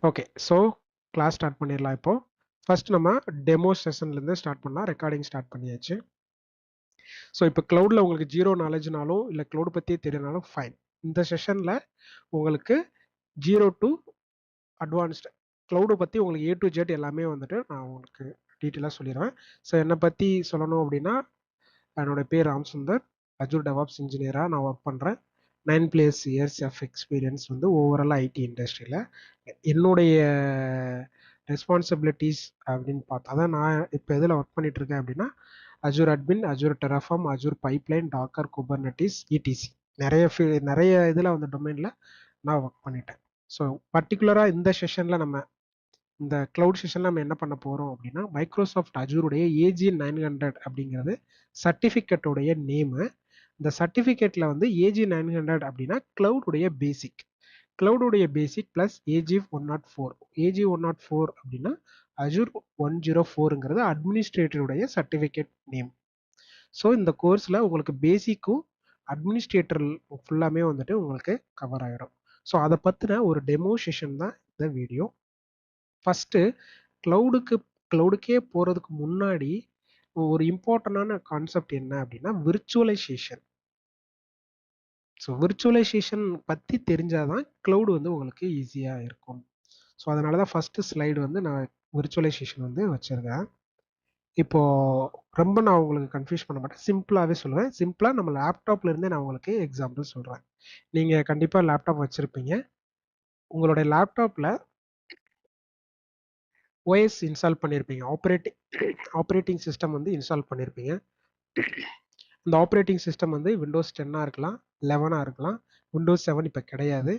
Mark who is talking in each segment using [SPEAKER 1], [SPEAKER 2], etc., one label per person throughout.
[SPEAKER 1] Okay. So class start பண்ணிடலாம் இப்போ. First நம்ம டெமோ செஷன்லேருந்து ஸ்டார்ட் பண்ணலாம். ரெக்கார்டிங் ஸ்டார்ட் பண்ணியாச்சு. ஸோ இப்போ க்ளவுடில் உங்களுக்கு ஜீரோ நாலேஜ்னாலும் இல்லை க்ளவுட் பற்றியே தெரியனாலும் ஃபைன். இந்த செஷனில் உங்களுக்கு ஜீரோ டு அட்வான்ஸ்டு க்ளவுடு பற்றி உங்களுக்கு ஏ டு ஜெட் எல்லாமே வந்துட்டு நான் உங்களுக்கு டீட்டெயிலாக சொல்லிடுவேன். ஸோ என்னை பற்றி சொல்லணும் அப்படின்னா, என்னோட பேர் ராம் சுந்தர். அஜூர் டெவாப்ஸ் இன்ஜினியராக நான் ஒர்க் பண்ணுறேன். 9+ இயர்ஸ் ஆஃப் எக்ஸ்பீரியன்ஸ் வந்து ஓவரால் ஐடி இண்டஸ்ட்ரியில். என்னுடைய ரெஸ்பான்சிபிலிட்டிஸ் அப்படின்னு பார்த்தா தான் நான் இப்போ எதில் ஒர்க் பண்ணிட்டு இருக்கேன் அப்படின்னா, Azure admin, Azure Terraform, Azure pipeline, Docker, Kubernetes, ETC நிறைய இதில் வந்து டொமைனில் நான் ஒர்க் பண்ணிட்டேன். ஸோ பர்டிகுலராக இந்த செஷனில் இந்த க்ளவுட் செஷனில் நம்ம என்ன பண்ண போகிறோம் அப்படின்னா, மைக்ரோசாஃப்ட் அஜூருடைய ஏஜி 900 அப்படிங்கிறது சர்டிஃபிகேட்டோடைய நேமு. இந்த சர்டிஃபிகேட்டில் வந்து ஏஜி 900 அப்படின்னா க்ளவுடுடைய பேசிக், க்ளவுடுடைய பேசிக் ப்ளஸ் ஏஜி 104. ஏஜி 104 அப்படின்னா அஜூர் 104ங்கிறது அட்மினிஸ்ட்ரேட்டருடைய சர்டிஃபிகேட் நேம். ஸோ இந்த கோர்ஸில் உங்களுக்கு பேசிக்கும் அட்மினிஸ்ட்ரேட்டர் ஃபுல்லாமே வந்துட்டு உங்களுக்கு கவர் ஆகிடும். ஸோ அதை பற்றின ஒரு டெமோ செஷன் தான் இந்த வீடியோ. ஃபஸ்ட்டு க்ளவுடுக்கே போகிறதுக்கு முன்னாடி ஒரு இம்பார்ட்டண்டான கான்செப்ட் என்ன அப்படின்னா விர்ச்சுவலைசேஷன். ஸோ விர்ச்சுவலைசேஷன் பற்றி தெரிஞ்சாதான் க்ளவுடு வந்து உங்களுக்கு ஈஸியாக இருக்கும். ஸோ அதனால தான் ஃபஸ்ட்டு ஸ்லைடு வந்து நான் விர்ச்சுவலைசேஷன் வந்து வச்சுருக்கேன். இப்போது ரொம்ப நான் உங்களுக்கு கன்ஃபியூஸ் பண்ண மாட்டேன், சிம்பிளாகவே சொல்லுவேன். சிம்பிளாக நம்ம லேப்டாப்லேருந்தே நான் உங்களுக்கு எக்ஸாம்பிள் சொல்கிறேன். நீங்கள் கண்டிப்பாக லேப்டாப் வச்சுருப்பீங்க. உங்களுடைய லேப்டாப்பில் ஓஎஸ் இன்ஸ்டால் பண்ணியிருப்பீங்க, ஆப்ரேட்டிங் சிஸ்டம் வந்து இன்ஸ்டால் பண்ணியிருப்பீங்க. இந்த ஆப்ரேட்டிங் சிஸ்டம் வந்து விண்டோஸ் 10 இருக்கலாம், 11 இருக்கலாம். விண்டோஸ் 7 இப்போ கிடையாது,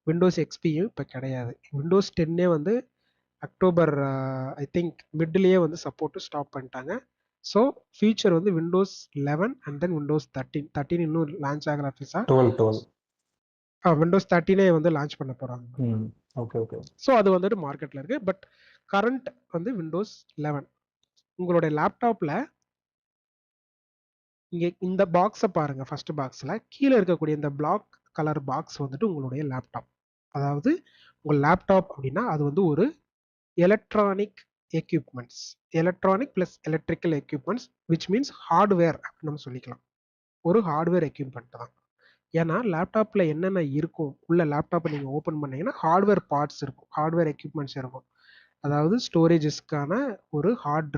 [SPEAKER 1] விண்டோஸ் எக்ஸ்பியும் இப்போ கிடையாது. விண்டோஸ் 10 வந்து அக்டோபர் ஐ திங்க் மிட்லேயே வந்து சப்போர்ட்டு ஸ்டாப் பண்ணிட்டாங்க. ஸோ ஃபியூச்சர் வந்து விண்டோஸ் 11 அண்ட் தென் விண்டோஸ் 13 இன்னும் லான்ச் ஆகல ஆஃபீஸாக. விண்டோஸ் 13 வந்து லான்ச் பண்ண போகிறாங்க.
[SPEAKER 2] Okay okay.
[SPEAKER 1] ஸோ அது வந்துட்டு மார்க்கெட்டில் இருக்குது. பட் கரண்ட் வந்து விண்டோஸ் 11. உங்களுடைய லேப்டாப்பில் இங்கே இந்த பாக்ஸை பாருங்கள். ஃபர்ஸ்ட் பாக்ஸில் கீழே இருக்கக்கூடிய இந்த பிளாக் கலர் பாக்ஸ் வந்துட்டு உங்களுடைய லேப்டாப். அதாவது உங்கள் லேப்டாப் அப்படின்னா அது வந்து ஒரு electronic equipments, electronic plus electrical equipments, which means hardware அப்படின்னு நம்ம சொல்லிக்கலாம். ஒரு ஹார்ட்வேர் எக்யூப்மெண்ட் தான். ஏன்னா லேப்டாப்பில் என்னென்ன இருக்கும், உள்ள லேப்டாப்பை நீங்கள் ஓப்பன் பண்ணீங்கன்னா ஹார்ட்வேர் பார்ட்ஸ் இருக்கும், ஹார்ட்வேர் எக்யூப்மெண்ட்ஸ் இருக்கும். அதாவது ஸ்டோரேஜஸ்க்கான ஒரு ஹார்ட்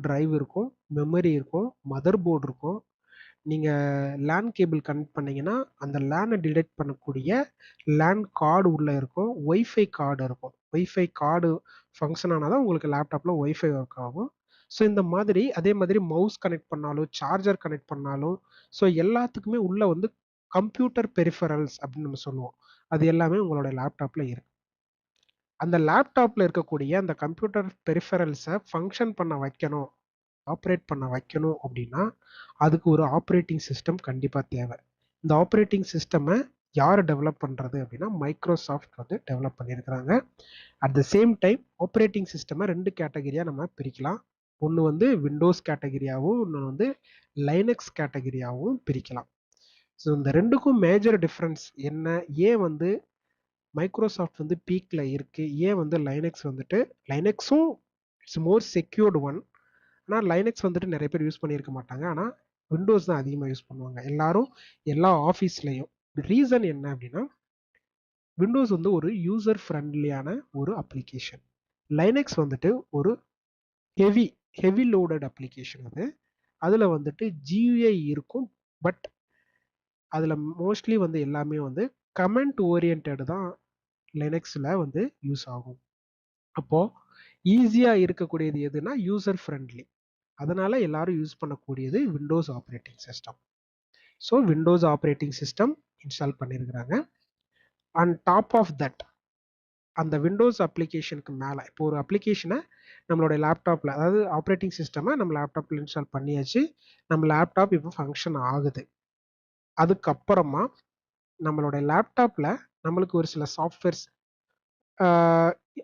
[SPEAKER 1] டிரைவ் இருக்கும், மெமரி இருக்கும், மதர் போர்டு இருக்கும். நீங்கள் லேன் கேபிள் கனெக்ட் பண்ணீங்கன்னா அந்த லேனை டிடெக்ட் பண்ணக்கூடிய லேன் கார்டு உள்ளே இருக்கும், ஒய்ஃபை கார்டு இருக்கும். ஒய்ஃபை கார்டு ஃபங்க்ஷன் ஆனால் தான் உங்களுக்கு லேப்டாப்பில் ஒய்ஃபை ஒர்க் ஆகும். ஸோ இந்த மாதிரி அதே மாதிரி மவுஸ் கனெக்ட் பண்ணாலும் சார்ஜர் கனெக்ட் பண்ணாலும் ஸோ எல்லாத்துக்குமே உள்ள வந்து கம்ப்யூட்டர் பெரிஃபரல்ஸ் அப்படின்னு நம்ம சொல்லுவோம். அது எல்லாமே உங்களோட லேப்டாப்பில் இருக்கு. அந்த லேப்டாப்பில் இருக்கக்கூடிய அந்த கம்ப்யூட்டர் பெரிஃபரல்ஸை ஃபங்க்ஷன் பண்ண வைக்கணும், ஆப்ரேட் பண்ண வைக்கணும் அப்படின்னா அதுக்கு ஒரு ஆப்ரேட்டிங் சிஸ்டம் கண்டிப்பாக தேவை. இந்த ஆப்ரேட்டிங் சிஸ்டமை யார் டெவலப் பண்ணுறது அப்படின்னா மைக்ரோசாஃப்ட் வந்து டெவலப் பண்ணியிருக்கிறாங்க. At the same time operating சிஸ்டமை 2 கேட்டகரியாக நம்ம பிரிக்கலாம். ஒன்று வந்து விண்டோஸ் கேட்டகரியாகவும், இன்னொன்று வந்து லைனக்ஸ் கேட்டகரியாகவும் பிரிக்கலாம். ஸோ இந்த ரெண்டுக்கும் மேஜர் டிஃப்ரென்ஸ் என்ன, ஏன் வந்து மைக்ரோசாஃப்ட் வந்து பீக்கில் இருக்குது, ஏன் வந்து லைனக்ஸும் இட்ஸ் மோர் செக்யூர்டு ஒன். ஆனால் லைனக்ஸ் வந்துட்டு நிறைய பேர் யூஸ் பண்ணியிருக்க மாட்டாங்க, ஆனால் விண்டோஸ் தான் அதிகமாக யூஸ் பண்ணுவாங்க எல்லாரும், எல்லா ஆஃபீஸ்லேயும். ரீசன் என்ன அப்படின்னா விண்டோஸ் வந்து ஒரு யூசர் ஃப்ரெண்ட்லியான ஒரு அப்ளிகேஷன். லைனக்ஸ் வந்துட்டு ஒரு ஹெவி லோடட் அப்ளிகேஷன். அதில் வந்துட்டு ஜியூஐ இருக்கும், பட் அதில் மோஸ்ட்லி வந்து எல்லாமே வந்து கமெண்ட் ஓரியன்ட் தான் லினக்ஸில் வந்து யூஸ் ஆகும். அப்போது ஈஸியாக இருக்கக்கூடியது எதுனா யூசர் ஃப்ரெண்ட்லி, அதனால் எல்லாரும் யூஸ் பண்ணக்கூடியது Windows operating system. So Windows operating system install பண்ணியிருக்கிறாங்க. அண்ட் டாப் ஆஃப் தட் அந்த விண்டோஸ் அப்ளிகேஷனுக்கு மேலே இப்போ ஒரு அப்ளிகேஷனை நம்மளோட லேப்டாப்பில், அதாவது ஆப்ரேட்டிங் சிஸ்டமை நம்ம லேப்டாப்பில் இன்ஸ்டால் பண்ணியாச்சு, நம்ம லேப்டாப் இப்போ ஃபங்க்ஷன் ஆகுது. அதுக்கப்புறமா நம்மளோட லேப்டாப்பில் நம்மளுக்கு ஒரு சில சாஃப்ட்வேர்ஸ்,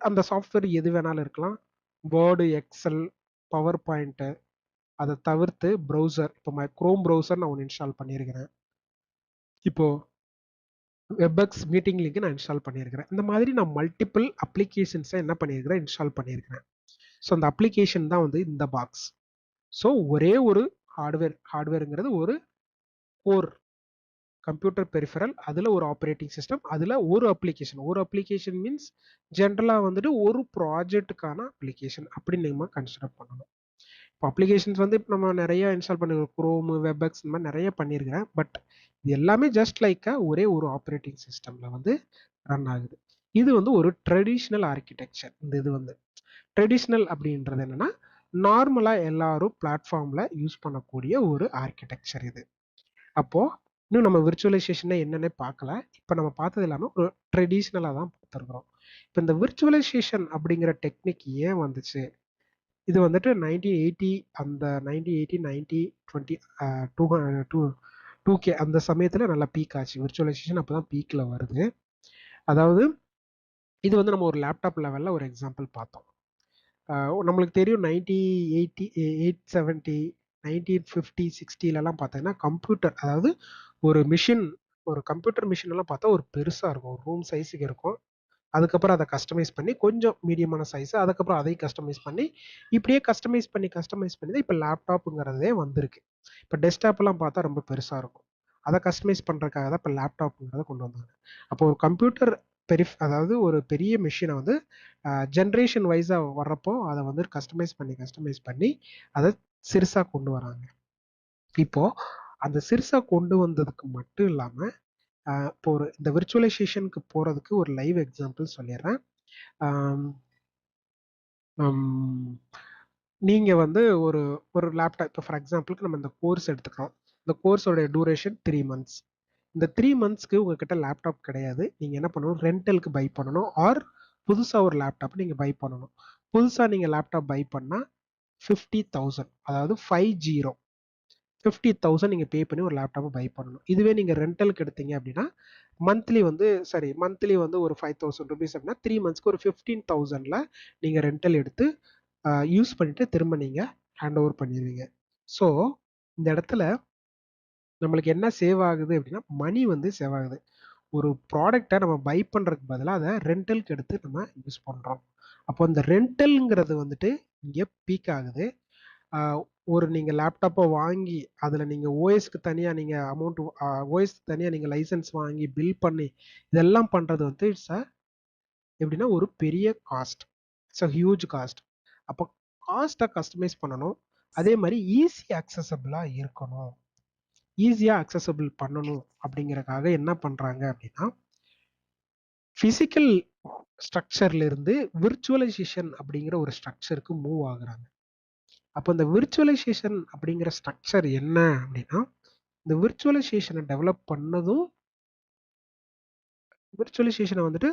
[SPEAKER 1] அந்த சாஃப்ட்வேர் எது வேணாலும் இருக்கலாம், வேர்டு, எக்ஸல், பவர் பாயிண்ட்டு. அதை தவிர்த்து ப்ரௌசர், இப்போ க்ரோம் ப்ரௌசர் நான் ஒன்று இன்ஸ்டால் பண்ணியிருக்கிறேன். இப்போது வெப்எக்ஸ் மீட்டிங் லிங்க் நான் இன்ஸ்டால் பண்ணியிருக்கிறேன். இந்த மாதிரி நான் மல்டிபிள் அப்ளிகேஷன்ஸை என்ன பண்ணியிருக்கிறேன், இன்ஸ்டால் பண்ணியிருக்கிறேன். ஸோ அந்த அப்ளிகேஷன் தான் வந்து இந்த பாக்ஸ். ஸோ ஒரே ஒரு ஹார்ட்வேருங்கிறது ஒரு கோர் கம்ப்யூட்டர் பெரிஃபரல், அதில் ஒரு ஆப்ரேட்டிங் சிஸ்டம், அதில் ஒரு அப்ளிகேஷன் மீன்ஸ் ஜென்ரலாக வந்துட்டு ஒரு ப்ராஜெக்ட்டுக்கான அப்ளிகேஷன் அப்படின்னு நம்ம கன்சிடர் பண்ணணும். இப்போ அப்ளிகேஷன்ஸ் வந்து இப்போ நம்ம நிறைய இன்ஸ்டால் பண்ணிருக்கோம், குரோமு, வெப்எக்ஸ் இந்த மாதிரி நிறைய பண்ணியிருக்கிறேன். பட் இது எல்லாமே ஜஸ்ட் லைக்காக ஒரே ஒரு ஆப்ரேட்டிங் சிஸ்டமில் வந்து ரன் ஆகுது. இது வந்து ஒரு ட்ரெடிஷ்னல் ஆர்கிடெக்சர். இந்த இது வந்து ட்ரெடிஷ்னல் அப்படின்றது என்னன்னா நார்மலாக எல்லாரும் பிளாட்ஃபார்மில் யூஸ் பண்ணக்கூடிய ஒரு ஆர்கிடெக்சர் இது. அப்போது இன்னும் நம்ம விர்ச்சுவலைசேஷனை என்னென்ன பார்க்கல. இப்போ நம்ம பார்த்தது எல்லாமே ஒரு ட்ரெடிஷ்னலாக தான் பார்த்துருக்குறோம். இப்போ இந்த விர்ச்சுவலைசேஷன் அப்படிங்கிற டெக்னிக் ஏன் வந்துச்சு, இது வந்துட்டு 1980 அந்த 1980 90 20 2K அந்த சமயத்தில் நல்லா பீக் ஆச்சு. விர்ச்சுவலைசேஷன் அப்போ தான் பீக்கில் வருது. அதாவது இது வந்து நம்ம ஒரு லேப்டாப் லெவலில் ஒரு எக்ஸாம்பிள் பார்த்தோம். நம்மளுக்கு தெரியும் 1980 870 1950 60லலாம் பார்த்தீங்கன்னா கம்ப்யூட்டர், அதாவது ஒரு மிஷின், ஒரு கம்ப்யூட்டர் மிஷின் எல்லாம் பார்த்தா ஒரு பெருசாக இருக்கும், ஒரு ரூம் சைஸுக்கு இருக்கும். அதுக்கப்புறம் அதை கஸ்டமைஸ் பண்ணி கொஞ்சம் மீடியமான சைஸ், அதுக்கப்புறம் அதையும் கஸ்டமைஸ் பண்ணி இப்படியே கஸ்டமைஸ் பண்ணி தான் இப்போ லேப்டாப்புங்கிறதே வந்திருக்கு. இப்போ டெஸ்க்டாப்லாம் பார்த்தா ரொம்ப பெருசாக இருக்கும், அதை கஸ்டமைஸ் பண்ணுறதுக்காக தான் இப்போ லேப்டாப்புங்கிறத கொண்டு வந்தாங்க. அப்போ ஒரு கம்ப்யூட்டர் அதாவது ஒரு பெரிய மிஷினை வந்து ஜென்ரேஷன் வைஸாக வர்றப்போ அதை வந்து கஸ்டமைஸ் பண்ணி அதை சிறுசாக கொண்டு வராங்க. இப்போ அந்த சிறுசாக கொண்டு வந்ததுக்கு மட்டும் இல்லாமல் இப்போ ஒரு இந்த விர்ச்சுவலைசேஷனுக்கு போகிறதுக்கு ஒரு லைவ் எக்ஸாம்பிள் சொல்லிடுறேன். நீங்கள் வந்து ஒரு ஒரு லேப்டாப், இப்போ ஃபார் எக்ஸாம்பிளுக்கு நம்ம இந்த கோர்ஸ் எடுத்துக்கிறோம். இந்த கோர்ஸோட டியூரேஷன் 3 months. இந்த 3 monthsக்கு உங்ககிட்ட லேப்டாப் கிடையாது. நீங்கள் என்ன பண்ணணும், ரெண்டலுக்கு பை பண்ணணும், ஆர் புதுசாக ஒரு லேப்டாப் நீங்கள் பை பண்ணணும். புதுசாக நீங்கள் லேப்டாப் பை பண்ணால் 50,000, அதாவது 50,000 நீங்கள் பே பண்ணி ஒரு லேப்டாப்பை பை பண்ணணும். இதுவே நீங்கள் ரெண்டலுக்கு எடுத்தீங்க அப்படின்னா மந்த்லி வந்து ஒரு 5,000 ருபீஸ் அப்படின்னா 3 monthsக்கு ஒரு 15,000ல் நீங்கள் ரெண்டல் எடுத்து யூஸ் பண்ணிட்டு திரும்ப நீங்கள் ஹேண்ட் ஓவர் பண்ணிடுவீங்க. ஸோ இந்த இடத்துல நம்மளுக்கு என்ன சேவ் ஆகுது அப்படின்னா மணி வந்து சேவ் ஆகுது. ஒரு ப்ராடக்டை நம்ம பை பண்ணுறதுக்கு பதிலாக அதை ரெண்டலுக்கு எடுத்து நம்ம யூஸ் பண்ணுறோம். அப்போ இந்த ரெண்டல்ங்கிறது வந்துட்டு இங்கே பீக் ஆகுது. ஒரு நீங்கள் லேப்டாப்பை வாங்கி அதில் நீங்கள் ஓஎஸ்க்கு தனியாக நீங்கள் அமௌண்ட், ஓஎஸ்க்கு தனியாக நீங்கள் லைசன்ஸ் வாங்கி பில் பண்ணி இதெல்லாம் பண்ணுறது வந்து எப்படின்னா ஒரு பெரிய cost, it's a huge cost. அப்போ காஸ்ட்டை கஸ்டமைஸ் பண்ணணும், அதே மாதிரி ஈஸியாக அக்சசபிள் பண்ணணும் அப்படிங்கிறக்காக என்ன பண்ணுறாங்க அப்படின்னா ஃபிசிக்கல் ஸ்ட்ரக்சர்ல இருந்து விர்ச்சுவலைசேஷன் அப்படிங்கிற ஒரு ஸ்ட்ரக்சருக்கு மூவ் ஆகுறாங்க. அப்போ இந்த விர்ச்சுவலைசேஷன் அப்படிங்கிற ஸ்ட்ரக்சர் என்ன அப்படின்னா இந்த விர்ச்சுவலைசேஷனை டெவலப் பண்ணதும் விர்ச்சுவலைசேஷனை வந்துட்டு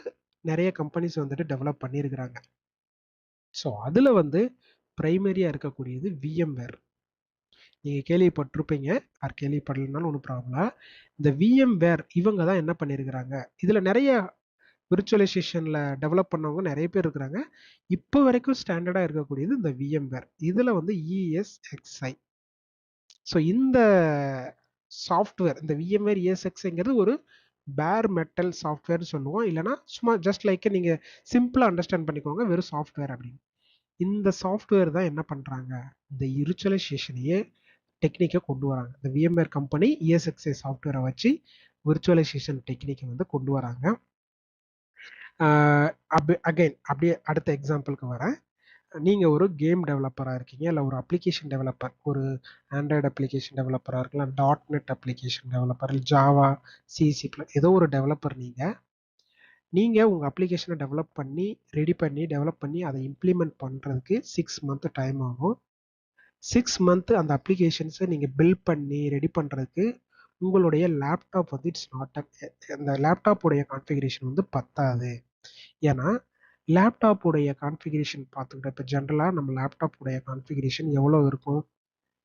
[SPEAKER 1] நிறைய கம்பெனிஸ் வந்துட்டு டெவலப் பண்ணியிருக்கிறாங்க. ஸோ அதில் வந்து பிரைமரியாக இருக்கக்கூடியது விஎம்வேர். நீங்கள் கேள்விப்பட்டிருப்பீங்க, யார் கேள்விப்படலைனாலும் ஒன்றும் ப்ராப்ளம். இந்த விஎம்வேர் இவங்க தான் என்ன பண்ணியிருக்கிறாங்க, இதில் நிறைய விர்ச்சுவலைசேஷனில் டெவலப் பண்ணவங்க நிறைய பேர் இருக்கிறாங்க. இப்போ வரைக்கும் ஸ்டாண்டர்டாக இருக்கக்கூடியது இந்த விஎம்வேர். இதில் வந்து ESXi. ஸோ இந்த சாஃப்ட்வேர், இந்த விஎம்வேர் ESXiங்கிறது ஒரு பேர் மெட்டல் சாஃப்ட்வேர்னு சொல்லுவோம், இல்லைனா சும்மா ஜஸ்ட் லைக் நீங்கள் சிம்பிளாக அண்டர்ஸ்டாண்ட் பண்ணிக்கோங்க வெறும் சாஃப்ட்வேர் அப்படின்னு. இந்த சாஃப்ட்வேர் தான் என்ன பண்ணுறாங்க, இந்த விர்ச்சுவலைசேஷனையே டெக்னிக்கை கொண்டு வராங்க. இந்த விஎம்வேர் கம்பெனி ESXi சாஃப்ட்வேரை வச்சு விர்ச்சுவலைசேஷன் டெக்னிக்கை வந்து கொண்டு வராங்க. அகைன் அப்படியே அடுத்த எக்ஸாம்பிளுக்கு வரேன். நீங்கள் ஒரு கேம் டெவலப்பராக இருக்கீங்க, இல்லை ஒரு அப்ளிகேஷன் டெவலப்பர், ஒரு ஆண்ட்ராய்டு அப்ளிகேஷன் டெவலப்பராக இருக்கலாம், .NET application developer, Java, CC ஏதோ ஒரு டெவலப்பர். நீங்கள் உங்கள் அப்ளிகேஷனை டெவலப் பண்ணி அதை இம்ப்ளிமெண்ட் பண்ணுறதுக்கு 6 month டைம் ஆகும். 6 month அந்த அப்ளிகேஷன்ஸை நீங்கள் பில்ட் பண்ணி ரெடி பண்ணுறதுக்கு உங்களுடைய லேப்டாப் வந்து அந்த லேப்டாப்புடைய கான்ஃபிகரேஷன் வந்து பத்தாது. ஏன்னா லேப்டாப்புடைய கான்ஃபிகரேஷன் பார்த்துக்கிட்ட இப்போ ஜென்ரலாக நம்ம லேப்டாப்புடைய கான்ஃபிகரேஷன் எவ்வளோ இருக்கும்,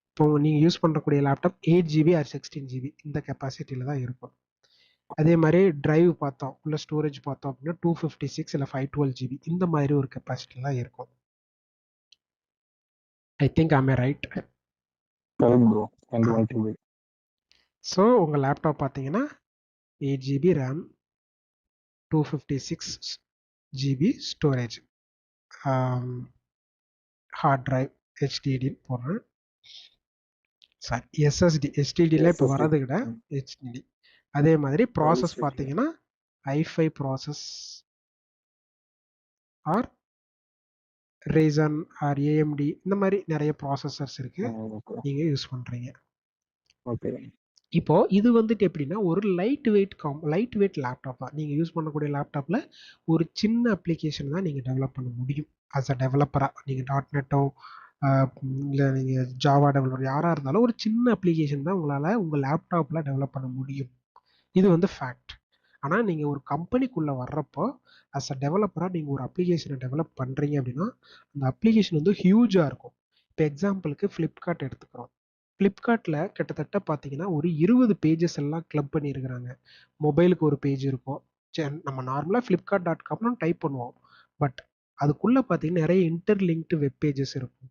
[SPEAKER 1] இப்போ நீங்கள் use பண்ணுறக்கூடிய laptop 8GB R 16GB இந்த கெப்பாசிட்டியில் தான் இருக்கும். அதே மாதிரி டிரைவ் பார்த்தோம், உள்ள ஸ்டோரேஜ் பார்த்தோம் அப்படின்னா 256 இல்லை 512GB இந்த மாதிரி ஒரு கெப்பாசிட்டியில் தான் இருக்கும். I think I right. So உங்கள் லேப்டாப் பார்த்தீங்கன்னா 8GB RAM, 256 GB storage, hard drive ஹெச்டிடின்னு போடுறேன். சாரி, எஸ்டிடியில் இப்போ
[SPEAKER 2] SSD.
[SPEAKER 1] வரது கிட்ட ஹெச்டிடி. அதே மாதிரி ப்ராசஸ்
[SPEAKER 2] LCD.
[SPEAKER 1] பார்த்தீங்கன்னா i5 process or Ryzen or AMD, இந்த மாதிரி நிறைய ப்ராசஸர்ஸ் இருக்கு,
[SPEAKER 2] ஓகே
[SPEAKER 1] நீங்க யூஸ் பண்றீங்க.
[SPEAKER 2] ஓகே.
[SPEAKER 1] இப்போ இது வந்துட்டு எப்படின்னா ஒரு லைட் வெயிட் லேப்டாப் தான். நீங்க யூஸ் பண்ணக்கூடிய லேப்டாப்ல ஒரு சின்ன அப்ளிகேஷன் தான் நீங்க டெவலப் பண்ண முடியும். ஆஸ் அ டெவலப்பரா நீங்க .NETஓ இல்லை நீங்கள் ஜாவா டெவலப்பர் யாராக இருந்தாலும் ஒரு சின்ன அப்ளிகேஷன் தான் உங்களால் உங்கள் லேப்டாப்பில் டெவலப் பண்ண முடியும். இது வந்து ஃபேக்ட். ஆனால் நீங்கள் ஒரு கம்பெனிக்குள்ளே வர்றப்போ அஸ் அ டெவலப்பராக நீங்கள் ஒரு அப்ளிகேஷனை டெவலப் பண்ணுறீங்க அப்படின்னா அந்த அப்ளிகேஷன் வந்து ஹியூஜாக இருக்கும். இப்போ எக்ஸாம்பிளுக்கு ஃப்ளிப்கார்ட் எடுத்துக்கிறோம். ஃப்ளிப்கார்ட்டில் கிட்டத்தட்ட பார்த்தீங்கன்னா ஒரு 20 பேஜஸ் எல்லாம் கிளப் பண்ணியிருக்கிறாங்க. மொபைலுக்கு ஒரு பேஜ் இருக்கும். நம்ம நார்மலாக flipkart.comனு டைப் பண்ணுவோம். பட் அதுக்குள்ளே பார்த்தீங்கன்னா நிறைய இன்டர்லிங்க்டு வெப் பேஜஸ் இருக்கும்.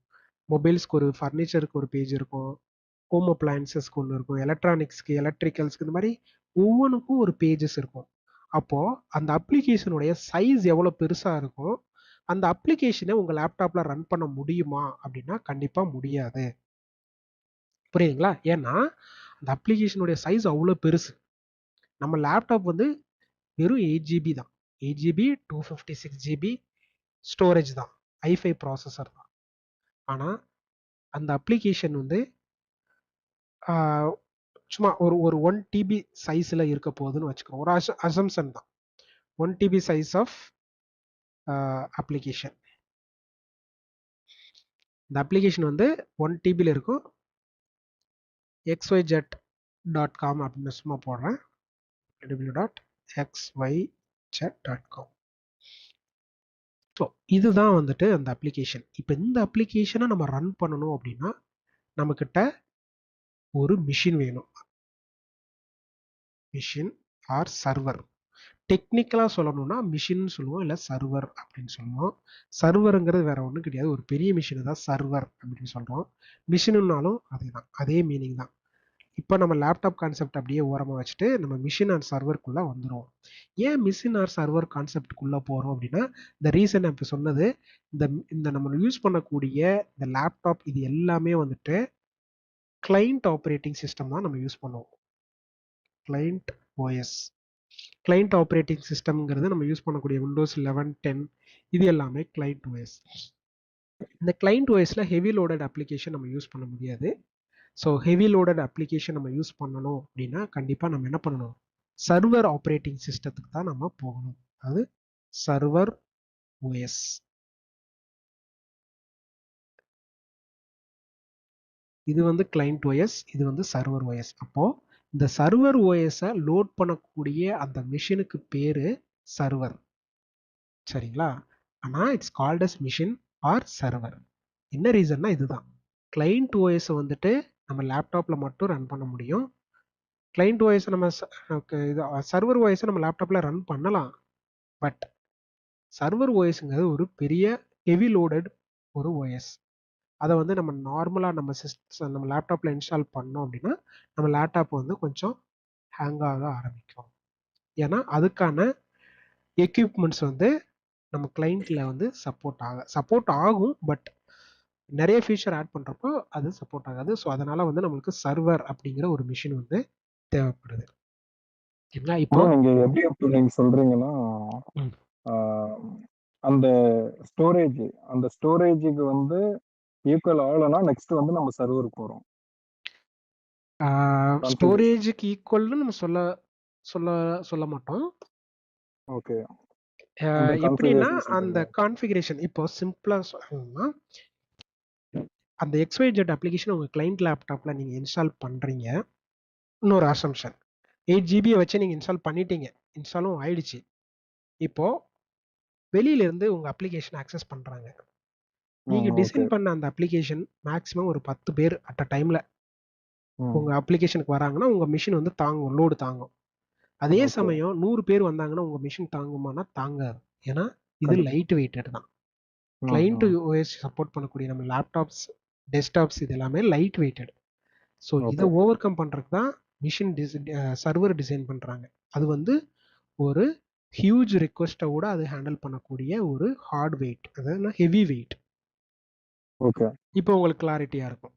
[SPEAKER 1] மொபைல்ஸ்க்கு ஒரு, ஃபர்னிச்சருக்கு ஒரு பேஜ் இருக்கும், ஹோம் அப்ளையன்சஸ்க்கு ஒன்று இருக்கும், எலக்ட்ரானிக்ஸ்க்கு, எலக்ட்ரிக்கல்ஸ்க்கு, இந்த மாதிரி ஒவ்வொன்றுக்கும் ஒரு பேஜஸ் இருக்கும். அப்போ அந்த அப்ளிகேஷனுடைய சைஸ் எவ்வளோ பெருசாக இருக்கும், அந்த அப்ளிகேஷனை உங்கள் லேப்டாப்ல ரன் பண்ண முடியுமா அப்படின்னா கண்டிப்பா முடியாது. புரியுதுங்களா? ஏன்னா அந்த அப்ளிகேஷனுடைய சைஸ் அவ்வளோ பெருசு. நம்ம லேப்டாப் வந்து வெறும் 8 GB தான். 8 GB 256 GB ஸ்டோரேஜ் தான், i5 ப்ராசஸர் தான். ஆனால் அந்த அப்ளிகேஷன் வந்து சும்மா ஒரு ஒரு 1 TB சைஸில் இருக்க போகுதுன்னு வச்சுக்கோங்க. ஒரு அசம்சன் தான். 1 TB சைஸ் ஆஃப் அப்ளிகேஷன். இந்த அப்ளிகேஷன் வந்து 1 TBயில் இருக்கும். xyz.com அப்படின்னு சும்மா போடுறேன், www.xyz.com. ஸோ இதுதான் வந்துட்டு அந்த அப்ளிகேஷன். இப்போ இந்த அப்ளிகேஷனை நம்ம ரன் பண்ணணும் அப்படின்னா நம்மக்கிட்ட ஒரு மிஷின் வேணும். Machine or server. டெக்னிக்கலாக சொல்லணும்னா மிஷின் சொல்லுவோம், இல்லை சர்வர் அப்படின்னு சொல்லுவோம். சர்வருங்கிறது வேற ஒன்றும் கிடையாது, ஒரு பெரிய மிஷினை தான் சர்வர் அப்படின்னு சொல்கிறோம். மிஷினுன்னாலும் அதுதான், அதே மீனிங் தான். இப்போ நம்ம லேப்டாப் கான்செப்ட் அப்படியே ஓரமாக வச்சுட்டு நம்ம மிஷின் ஆர் சர்வருக்குள்ளே வந்துடுவோம். ஏன் மிஷின் ஆர் சர்வர் கான்செப்டுக்குள்ளே போகிறோம் அப்படின்னா இந்த ரீசன் நான் இப்போ சொன்னது, இந்த இந்த நம்ம யூஸ் பண்ணக்கூடிய இந்த லேப்டாப் இது எல்லாமே வந்துட்டு கிளைண்ட் ஆப்ரேட்டிங் சிஸ்டம் தான் நம்ம யூஸ் பண்ணுவோம். கிளைண்ட் ஓஎஸ், கிளைண்ட் ஆப்ரேட்டிங் சிஸ்டம்ங்கிறது நம்ம யூஸ் பண்ணக்கூடிய விண்டோஸ் 11, 10 இது எல்லாமே கிளைண்ட் ஓஎஸ். இந்த கிளைண்ட் ஓஎஸ்ல ஹெவி லோடட் அப்ளிகேஷன் நம்ம யூஸ் பண்ண முடியாது. ஸோ ஹெவி லோடட் அப்ளிகேஷன் நம்ம யூஸ் பண்ணணும் அப்படின்னா கண்டிப்பாக நம்ம என்ன பண்ணணும், சர்வர் ஆப்ரேட்டிங் சிஸ்டத்துக்கு தான் நம்ம போகணும். அது சர்வர் ஓஎஸ். இது வந்து கிளைண்ட் ஓஎஸ், இது வந்து சர்வர் ஓஎஸ். அப்போ இந்த சர்வர் ஓஎஸை லோட் பண்ணக்கூடிய அந்த மிஷினுக்கு பேரு சர்வர். சரிங்களா? ஆனால் it's called as machine or server. என்ன ரீசன்னா இதுதான், கிளைண்ட் ஓஎஸ் வந்துட்டு நம்ம லேப்டாப்பில் மட்டும் ரன் பண்ண முடியும். கிளைண்ட் ஓஎஸ் நம்ம இது சர்வர் ஓஎஸ் நம்ம லேப்டாப்பில் ரன் பண்ணலாம். பட் சர்வர் ஓஎஸ்ங்கிறது ஒரு பெரிய ஹெவி லோடட் ஒரு ஓஎஸ். அதை வந்து நம்ம நார்மலாக நம்ம லேப்டாப்பில் இன்ஸ்டால் பண்ணோம் அப்படின்னா நம்ம லேப்டாப் வந்து கொஞ்சம் ஹேங் ஆக ஆரம்பிக்கும். ஏன்னா அதுக்கான எக்யூப்மெண்ட்ஸ் வந்து நம்ம கிளைண்ட்ல வந்து சப்போர்ட் ஆகும். பட் நிறைய ஃபீச்சர் ஆட் பண்ணுறப்போ அது சப்போர்ட் ஆகாது. ஸோ அதனால வந்து நம்மளுக்கு சர்வர் அப்படிங்கிற ஒரு மிஷின் வந்து தேவைப்படுது. இப்போ
[SPEAKER 2] நீங்க எப்படி நீங்க சொல்றீங்கன்னா அந்த ஸ்டோரேஜுக்கு வந்து ஈக்குவல் ஆகலைன்னா நெக்ஸ்ட் வந்து நம்ம சர்வருக்கு போறோம்.
[SPEAKER 1] ஸ்டோரேஜுக்கு ஈக்குவல்னு நம்ம சொல்ல சொல்ல சொல்ல மாட்டோம்.
[SPEAKER 2] ஓகே.
[SPEAKER 1] எப்படின்னா அந்த கான்ஃபிகரேஷன் இப்போ சிம்பிளா சொல்லணும்னா அந்த XYZ அப்ளிகேஷன் உங்க கிளைண்ட் லேப்டாப்ல நீங்க இன்ஸ்டால் பண்றீங்க. இன்னொரு அசம்ஷன் 8 GB வச்சு நீங்க இன்ஸ்டால் பண்ணிட்டீங்க, இன்ஸ்டாலும் ஆயிடுச்சு. இப்போ வெளியில இருந்து உங்க அப்ளிகேஷன் ஆக்சஸ் பண்றாங்க. நீங்க டிசைன் பண்ண அந்த அப்ளிகேஷன் மேக்ஸிமம் ஒரு 10 பேர் அட் அ டைம்ல உங்க அப்ளிகேஷனுக்கு வராங்கன்னா உங்க மிஷின் வந்து தாங்கும், லோடு தாங்கும். அதே சமயம் 100 பேர் வந்தாங்கன்னா உங்க மிஷின் தாங்குமானா தாங்காது. ஏன்னா இது லைட் வெயிட்டட் தான். கிளைண்ட் ஓஎஸ் சப்போர்ட் பண்ணக்கூடிய நம்ம லேப்டாப்ஸ், டெஸ்க்டாப்ஸ் இது எல்லாமே லைட் வெயிட்டட். ஸோ இதை ஓவர் கம் பண்றதுக்கு தான் மிஷின் சர்வர் டிசைன் பண்றாங்க. அது வந்து ஒரு ஹியூஜ் ரிக்வெஸ்ட்டை கூட அது ஹேண்டில் பண்ணக்கூடிய ஒரு ஹார்ட் வெயிட், அதாவது ஹெவி வெயிட்.
[SPEAKER 2] ஓகே.
[SPEAKER 1] இப்போ உங்களுக்கு கிளாரிட்டியாக இருக்கும்.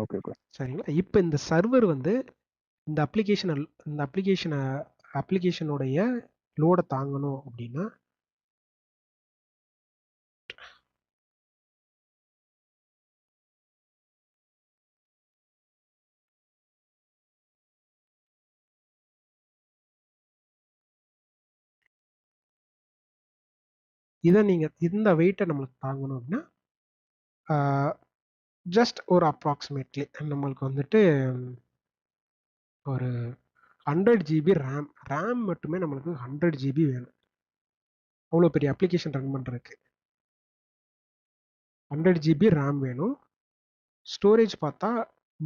[SPEAKER 2] Okay okay.
[SPEAKER 1] சரிங்களா? இப்போ இந்த சர்வர் வந்து இந்த அப்ளிகேஷனுடைய லோடை தாங்கணும் அப்படின்னா இதை நீங்கள் இந்த வெயிட்டை நம்மளுக்கு தாங்கணும் அப்படின்னா ஜஸ்ட் ஒரு அப்ராக்சிமேட்லி நம்மளுக்கு வந்துட்டு ஒரு 100 GB ரேம் மட்டுமே நம்மளுக்கு 100 GB வேணும். அவ்வளோ பெரிய அப்ளிகேஷன் ரன் பண்ணுறதுக்கு 100 GB ரேம் வேணும். ஸ்டோரேஜ் பார்த்தா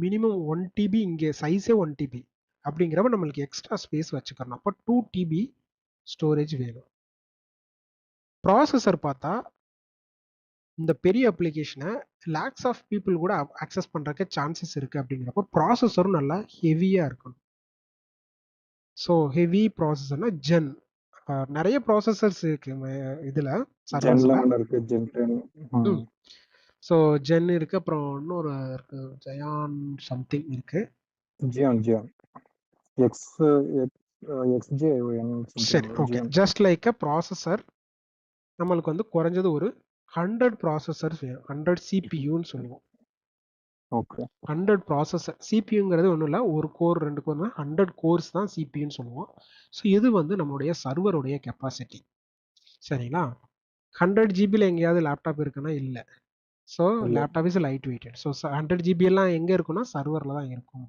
[SPEAKER 1] மினிமம் 1 TB, இங்கே சைஸே 1 TB அப்படிங்கிறப்ப நம்மளுக்கு எக்ஸ்ட்ரா ஸ்பேஸ் வச்சுக்கணும். அப்போ 2 TB ஸ்டோரேஜ் வேணும். ப்ராசஸர் பார்த்தா இந்த பெரிய அப்ளிகேஷனை லேக்ஸ் ஆஃப் பீப்புள் கூட அக்சஸ் பண்ணுறதுக்கு சான்சஸ் இருக்குது. அப்படிங்கிறப்போ ப்ராசஸரும் நல்லா ஹெவியாக இருக்கணும். ஸோ ஹெவி ப்ராசஸர்னா ஜென் நிறைய ப்ராசஸர்ஸ் இருக்கு இதில் சர்வர்ஸில். ஸோ ஜென் இருக்கு, அப்புறம் இன்னொரு இருக்கு ஜயான் சம்திங் இருக்கு. சரி, ஓகே. ஜஸ்ட் லைக் அ ப்ராசஸர் நம்மளுக்கு வந்து குறைஞ்சது ஒரு 100 ப்ராசஸர்ஸ் வேணும். 100 சிபியூன்னு சொல்லுவோம்.
[SPEAKER 2] ஓகே.
[SPEAKER 1] 100 ப்ராசஸர். சிபியூங்கிறது ஒன்றும் இல்லை, ஒரு கோர் 2 கோர் 100 கோர்ஸ் தான் சிபியூன்னு சொல்லுவோம். ஸோ இது வந்து நம்மளுடைய சர்வருடைய கெப்பாசிட்டி. சரிங்களா? 100 ஜிபியில் எங்கேயாவது லேப்டாப் இருக்குன்னா இல்லை. So laptop is light weighted. So 100 GB எல்லாம் எங்கே இருக்குன்னா சர்வரில் தான் இருக்கும்.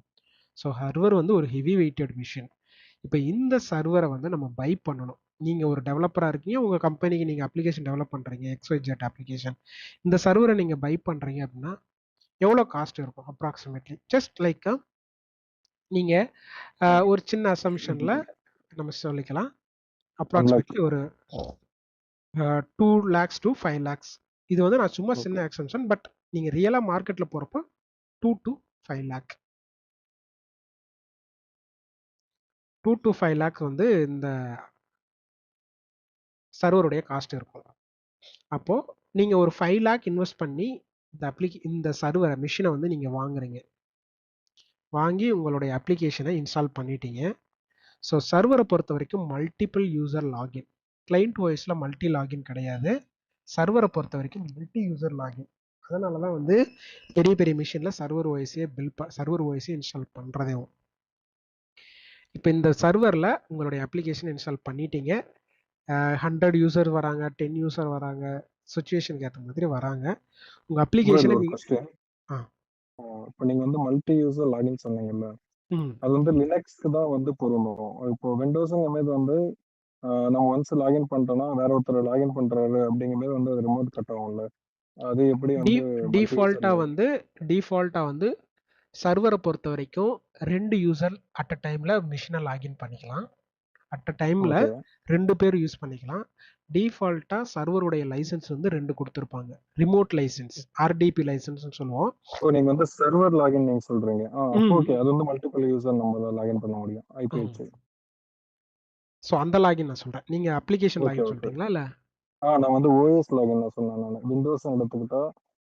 [SPEAKER 1] ஸோ சர்வர் வந்து ஒரு ஹெவி வெயிட்டட் மிஷின். இப்போ இந்த சர்வரை வந்து நம்ம பை பண்ணணும். நீங்கள் ஒரு டெவலப்பராக இருக்கீங்க, உங்கள் கம்பெனிக்கு நீங்கள் அப்ளிகேஷன் டெவலப் பண்ணுறீங்க, XYZ அப்ளிகேஷன். இந்த சர்வரை நீங்கள் பை பண்ணுறீங்க அப்படின்னா எவ்வளோ காஸ்ட் இருக்கும் அப்ராக்சிமேட்லி? ஜஸ்ட் லைக் நீங்கள் ஒரு சின்ன அசம்ஷனில் நம்ம சொல்லிக்கலாம். அப்ராக்சிமேட்லி ஒரு 2 lakhs to 5 lakhs. இது வந்து நான் சும்மா சின்ன அசம்ஷன், பட் நீங்கள் ரியலாக மார்க்கெட்டில் போகிறப்போ 2 to 5 lakh 2 to 5 lakh வந்து இந்த சர்வருடைய காஸ்ட் இருக்கும். அப்போது நீங்கள் ஒரு 5 lakh இன்வெஸ்ட் பண்ணி இந்த சர்வரை மிஷினை வந்து நீங்கள் வாங்கி உங்களுடைய அப்ளிகேஷனை இன்ஸ்டால் பண்ணிட்டீங்க. ஸோ சர்வரை பொறுத்த வரைக்கும் மல்டிபிள் யூசர் லாகின். கிளைண்ட் வாய்ஸில் மல்டி லாகின் கிடையாது. சர்வரை பொறுத்த வரைக்கும் மல்டி யூசர் லாகின். அதனால தான் வந்து பெரிய பெரிய மிஷினில் சர்வர் ஓஎஸே இன்ஸ்டால் பண்ணுறதே. இப்போ இந்த சர்வரில் உங்களுடைய அப்ளிகேஷன் இன்ஸ்டால் பண்ணிட்டீங்க. 100 யூசர் வராங்க, 10 யூசர் வராங்க, சுச்சுவேஷனுக்கு ஏற்ற மாதிரி வராங்க. உங்கள் அப்ளிகேஷனை
[SPEAKER 2] இப்போ நீங்க வந்து மல்டி யூசர் லாகின் சொன்னீங்கல்ல, அது வந்து லினக்ஸ்க்கு தான் வந்து பொருந்தும். இப்போ விண்டோஸுங்க மீது வந்து நம்ம ஒன்ஸ் லாகின் பண்ணிட்டோம்னா வேற ஒருத்தர் லாகின் பண்றாரு அப்படிங்கும்போது வந்து அது ரிமோட் கட் ஆகும்ல, அது எப்படி வந்து
[SPEAKER 1] டிஃபால்ட்டா வந்து சர்வரை பொறுத்த வரைக்கும் 2 யூசர் அட் அ டைம்ல மிஷினை லாகின் பண்ணிக்கலாம். அட் அ டைம்ல 2 பேர் யூஸ் பண்ணிக்கலாம். டிஃபால்ட்டா சர்வருடைய லைசன்ஸ் வந்து 2 கொடுத்துருப்பாங்க. ரிமோட் லைசன்ஸ், RDP லைசன்ஸ்னு சொல்லுவோம்.
[SPEAKER 2] ஓ, நீங்க வந்து சர்வர் லாகின் நீங்க சொல்றீங்க. ஓகே, அது வந்து மல்டிபிள் யூசர் நம்ம லாகின் பண்ண முடியும் ஐபி வச்சு.
[SPEAKER 1] ஸோ அந்த லாகின் நான் சொல்றேன். நீங்க அப்ளிகேஷன் லாகின் சொல்றீங்களா? இல்ல
[SPEAKER 2] நான் வந்து OS லாகின் தான் சொன்னேன். நான் விண்டோஸ் எடுத்துக்கிட்டா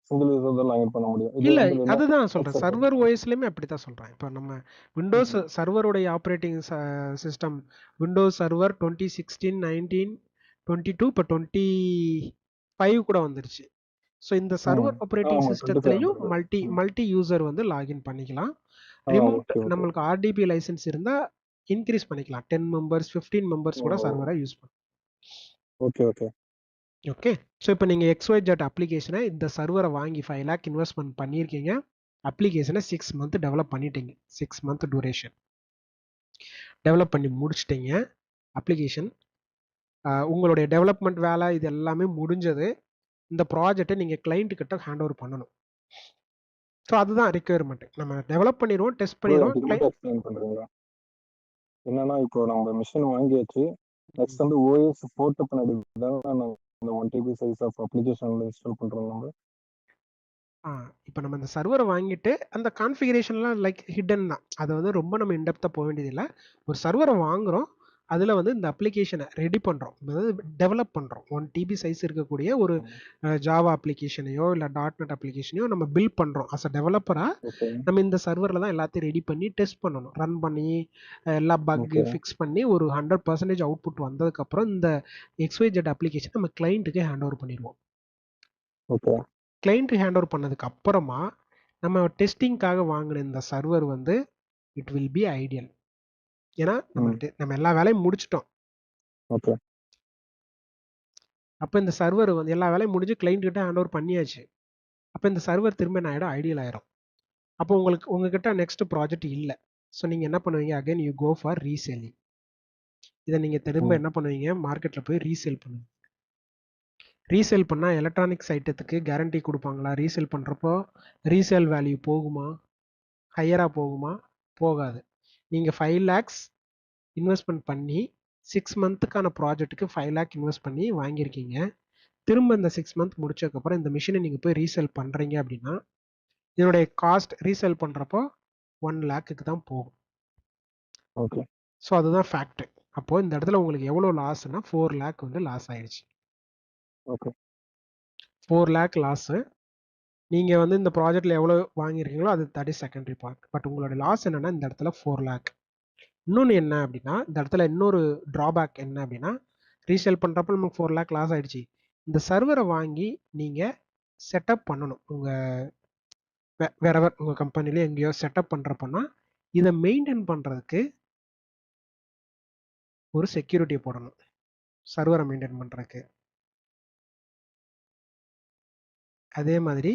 [SPEAKER 2] சிங்கிள் யூசர் தான் லாகின் பண்ண முடியும்.
[SPEAKER 1] இல்ல, அதுதான் சொல்றேன். சர்வர் ஓஎஸ்லயுமே அப்படித்தான் சொல்றேன். இப்போ நம்ம விண்டோஸ் சர்வருடைய ஆப்ரேட்டிங் சிஸ்டம் விண்டோஸ் சர்வர் 2016, 19, 22, இப்போ 25 கூட வந்துருச்சு. ஸோ இந்த சர்வர் ஆப்ரேட்டிங் சிஸ்டத்துலையும் மல்டி யூசர் வந்து லாகின் பண்ணிக்கலாம். ரிமோட் நம்மளுக்கு RDP லைசன்ஸ் இருந்தா இன்க்ரீஸ் பண்ணிக்கலாம். 10 members 15 members கூட சர்வரை யூஸ் பண்ணலாம். ஓகே. ஸோ இப்போ நீங்கள் XYZ அப்ளிகேஷனை இந்த சர்வரை வாங்கி 5 lakh இன்வெஸ்ட்மெண்ட் பண்ணியிருக்கீங்க. அப்ளிகேஷனை 6 month டெவலப் பண்ணிட்டீங்க. 6 month டூரேஷன் டெவலப் பண்ணி முடிச்சிட்டிங்க. அப்ளிகேஷன் உங்களுடைய டெவலப்மெண்ட் வேலை இது எல்லாமே முடிஞ்சது. இந்த ப்ராஜெக்டை நீங்கள் கிளைண்ட் கிட்ட ஹேண்ட் ஓவர் பண்ணணும். ஸோ அதுதான் ரிக்வயர்மெண்ட். நம்ம டெவலப் பண்ணிடுவோம், டெஸ்ட் பண்ணிடுவோம்.
[SPEAKER 2] என்னன்னா இப்போ நம்ம மிஷின் வாங்கியாச்சு, நெக்ஸ்ட் வந்து OS போட்ட பின்னாடி தான் இந்த 1 TB சைஸ் ஆஃப் அப்ளிகேஷன்ல இன்ஸ்டால் பண்றோம் நம்ம.
[SPEAKER 1] இப்போ நம்ம இந்த சர்வரை வாங்கிட்டு அந்த கான்ஃபிகரேஷன்லாம் லைக் ஹிடன் தான். அதை வந்து ரொம்ப நம்ம இன்டெப்த்தாக போக வேண்டியதில்லை. ஒரு சர்வரை வாங்குகிறோம், அதில் வந்து இந்த அப்ளிகேஷனை ரெடி பண்ணுறோம், அதாவது டெவலப் பண்ணுறோம். 1 TB சைஸ் இருக்கக்கூடிய ஒரு ஜாவா அப்ளிகேஷனையோ இல்லை .NET அப்ளிகேஷனையோ நம்ம பில்ட் பண்ணுறோம். அஸ் அ டெவலப்பராக நம்ம இந்த சர்வரில் தான் எல்லாத்தையும் ரெடி பண்ணி டெஸ்ட் பண்ணணும், ரன் பண்ணி எல்லா பக்கு ஃபிக்ஸ் பண்ணி ஒரு 100% அவுட்புட் வந்ததுக்கப்புறம் இந்த XYZ அப்ளிகேஷன் நம்ம கிளைண்ட்டுக்கு ஹேண்ட் ஓவர் பண்ணிடுவோம். கிளைண்ட்டு ஹேண்ட் ஓவர் பண்ணதுக்கு அப்புறமா நம்ம டெஸ்டிங்காக வாங்கின இந்த சர்வர் வந்து இட் வில் பி ஐடியல். ஏன்னா நம்ம எல்லா வேலையும் முடிச்சிட்டோம். அப்போ இந்த சர்வர் வந்து எல்லா வேலையும் முடிஞ்சு கிளைண்ட் கிட்ட ஹேண்ட் ஓவர் பண்ணியாச்சு. அப்போ இந்த சர்வர் திரும்ப என்ன ஆகிடும், ஐடியல் ஆயிரும். அப்போ உங்ககிட்ட நெக்ஸ்ட் ப்ராஜெக்ட் இல்லை. ஸோ நீங்கள் என்ன பண்ணுவீங்க, again you go for reselling. இதை நீங்கள் திரும்ப என்ன பண்ணுவீங்க, மார்க்கெட்டில் போய் ரீசேல் பண்ணுவீங்க. ரீசேல் பண்ணால் எலக்ட்ரானிக்ஸ் ஐட்டத்துக்கு கேரண்டி கொடுப்பாங்களா? ரீசேல் பண்ணுறப்போ ரீசேல் வேல்யூ போகுமா, ஹையராக போகுமா? போகாது. நீங்கள் 5 lakhs இன்வெஸ்ட்மெண்ட் பண்ணி 6 மந்த்துக்கான ப்ராஜெக்ட்டுக்கு 5 lakh இன்வெஸ்ட் பண்ணி வாங்கியிருக்கீங்க. திரும்ப இந்த 6 மந்த் முடிச்சதுக்கப்புறம் இந்த மிஷினை நீங்கள் போய் ரீசேல் பண்ணுறீங்க அப்படின்னா இதனுடைய காஸ்ட் ரீசேல் பண்ணுறப்போ 1 lakhக்கு தான் போகும்.
[SPEAKER 2] ஓகே.
[SPEAKER 1] ஸோ அதுதான் ஃபேக்ட். அப்போது இந்த இடத்துல உங்களுக்கு எவ்வளோ லாஸ்னா 4 lakh வந்து லாஸ் ஆயிடுச்சு.
[SPEAKER 2] ஓகே.
[SPEAKER 1] 4 lakh loss. நீங்கள் வந்து இந்த ப்ராஜெக்டில் எவ்வளோ வாங்கியிருக்கீங்களோ அது that is secondary part. But உங்களோட லாஸ் என்னென்னா இந்த இடத்துல 4 lakh. இன்னொன்று என்ன அப்படின்னா, இந்த இடத்துல இன்னொரு ட்ராபேக் என்ன அப்படின்னா, ரீசேல் பண்ணுறப்ப நமக்கு 4 lakh லாஸ் ஆயிடுச்சு. இந்த சர்வரை வாங்கி நீங்கள் செட்டப் பண்ணணும். வேற உங்கள் கம்பெனிலே எங்கேயோ செட்டப் பண்ணுறப்பன்னா இதை மெயின்டைன் பண்ணுறதுக்கு ஒரு செக்யூரிட்டியை போடணும், சர்வரை மெயின்டைன் பண்ணுறதுக்கு. அதே மாதிரி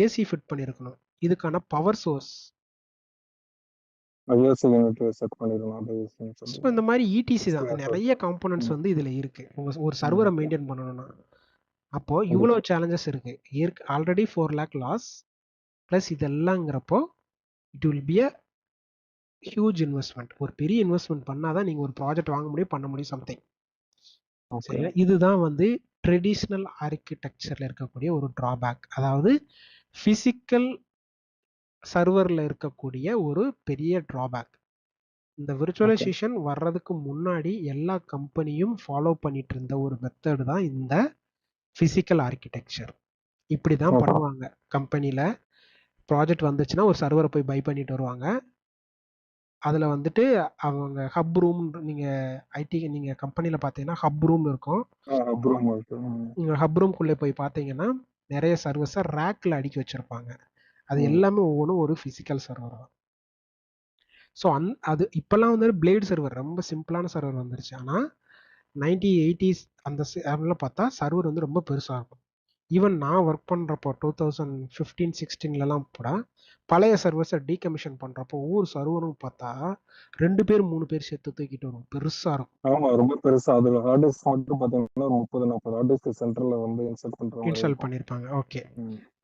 [SPEAKER 1] ஏசி ஃபிட் பண்ணியிருக்கணும். இதுக்கான பவர் சோர்ஸ் இந்த மாதிரி இடிசி தான் நிறைய காம்போனன்ட்ஸ் வந்து இதில் இருக்கு ஒரு சர்வரை மெயின்டைன் பண்ணணும்னா. அப்போ இவ்வளோ சேலஞ்சஸ் இருக்கு. ஆல்ரெடி 4 lakh லாஸ் ப்ளஸ் இதெல்லாங்கிறப்போ it will be a huge investment. ஒரு பெரிய இன்வெஸ்ட்மெண்ட் பண்ணாதான் நீங்கள் ஒரு ப்ராஜெக்ட் வாங்க முடியும், பண்ண முடியும் சம்திங். சரிங்களா? இதுதான் வந்து ட்ரெடிஷ்னல் ஆர்கிடெக்சரில் இருக்கக்கூடிய ஒரு ட்ராபேக். அதாவது ஃபிசிக்கல் சர்வரில் இருக்கக்கூடிய ஒரு பெரிய ட்ராபேக். இந்த விர்ச்சுவலைசேஷன் வர்றதுக்கு முன்னாடி எல்லா கம்பெனியும் ஃபாலோ பண்ணிட்டு இருந்த ஒரு மெத்தட் தான் இந்த ஃபிசிக்கல் ஆர்கிடெக்சர். இப்படி தான் பண்ணுவாங்க. கம்பெனியில் ப்ராஜெக்ட் வந்துச்சுன்னா ஒரு சர்வரை போய் பை பண்ணிட்டு வருவாங்க. அதில் வந்துட்டு அவங்க ஹப் ரூம், நீங்கள் ஐடி நீங்கள் கம்பெனியில் பார்த்தீங்கன்னா ஹப் ரூம் இருக்கும். ஹப் ரூம்குள்ளே போய் பார்த்தீங்கன்னா நிறைய சர்வர்ஸை ரேக்கில் அடுக்கி வச்சுருப்பாங்க. அது எல்லாமே ஒவ்வொன்றும் ஒரு ஃபிசிக்கல் சர்வர் தான். ஸோ அது இப்போல்லாம் வந்து பிளேட் சர்வர் ரொம்ப சிம்பிளான சர்வர் வந்துருச்சு. ஆனால் 1980s அந்த அதெல்லாம் பார்த்தா சர்வர் வந்து ரொம்ப பெருசாக இருக்கும். ஈவன் நான் ஒர்க் பண்ணுறப்போ 2015-16 கூட பழைய சர்வர்ஸை டீகமிஷன் பண்ணுறப்போ ஒவ்வொரு சர்வரும் பார்த்தா 2 பேர் 3 பேர் சேர்த்து தூக்கிட்டு வரும், பெருசாக இருக்கும்.
[SPEAKER 2] ஆமா, ரொம்ப பெருசா. அதுல ஹார்ட் டிஸ்க் மட்டும் பாத்தீங்கன்னா 30-40 ஹார்ட் டிஸ்க் சென்டர்ல வந்து இன்ஸ்டால்
[SPEAKER 1] பண்ணிருப்பாங்க. ஓகே,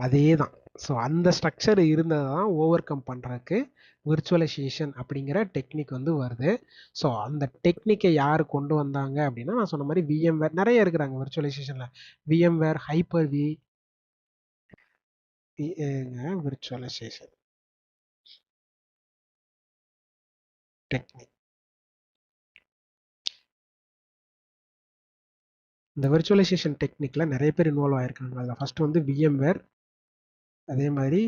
[SPEAKER 1] அதே தான். ஸோ அந்த ஸ்ட்ரக்சர் இருந்தது தான் ஓவர் கம் பண்ணுறதுக்கு விர்ச்சுவலைசேஷன் அப்படிங்கிற டெக்னிக் வந்து வருது. ஸோ அந்த டெக்னிக்கை யார் கொண்டு வந்தாங்க அப்படின்னா, நான் சொன்ன மாதிரி VMware நிறைய இருக்கிறாங்க விர்ச்சுவலைசேஷனில். VMware, Hyper-V, virtualisation technique. இந்த விர்ச்சுவலைசேஷன் டெக்னிக்கில் நிறைய பேர் இன்வால்வ் ஆகிருக்காங்க. அதில் ஃபஸ்ட்டு வந்து VMware, அதே மாதிரி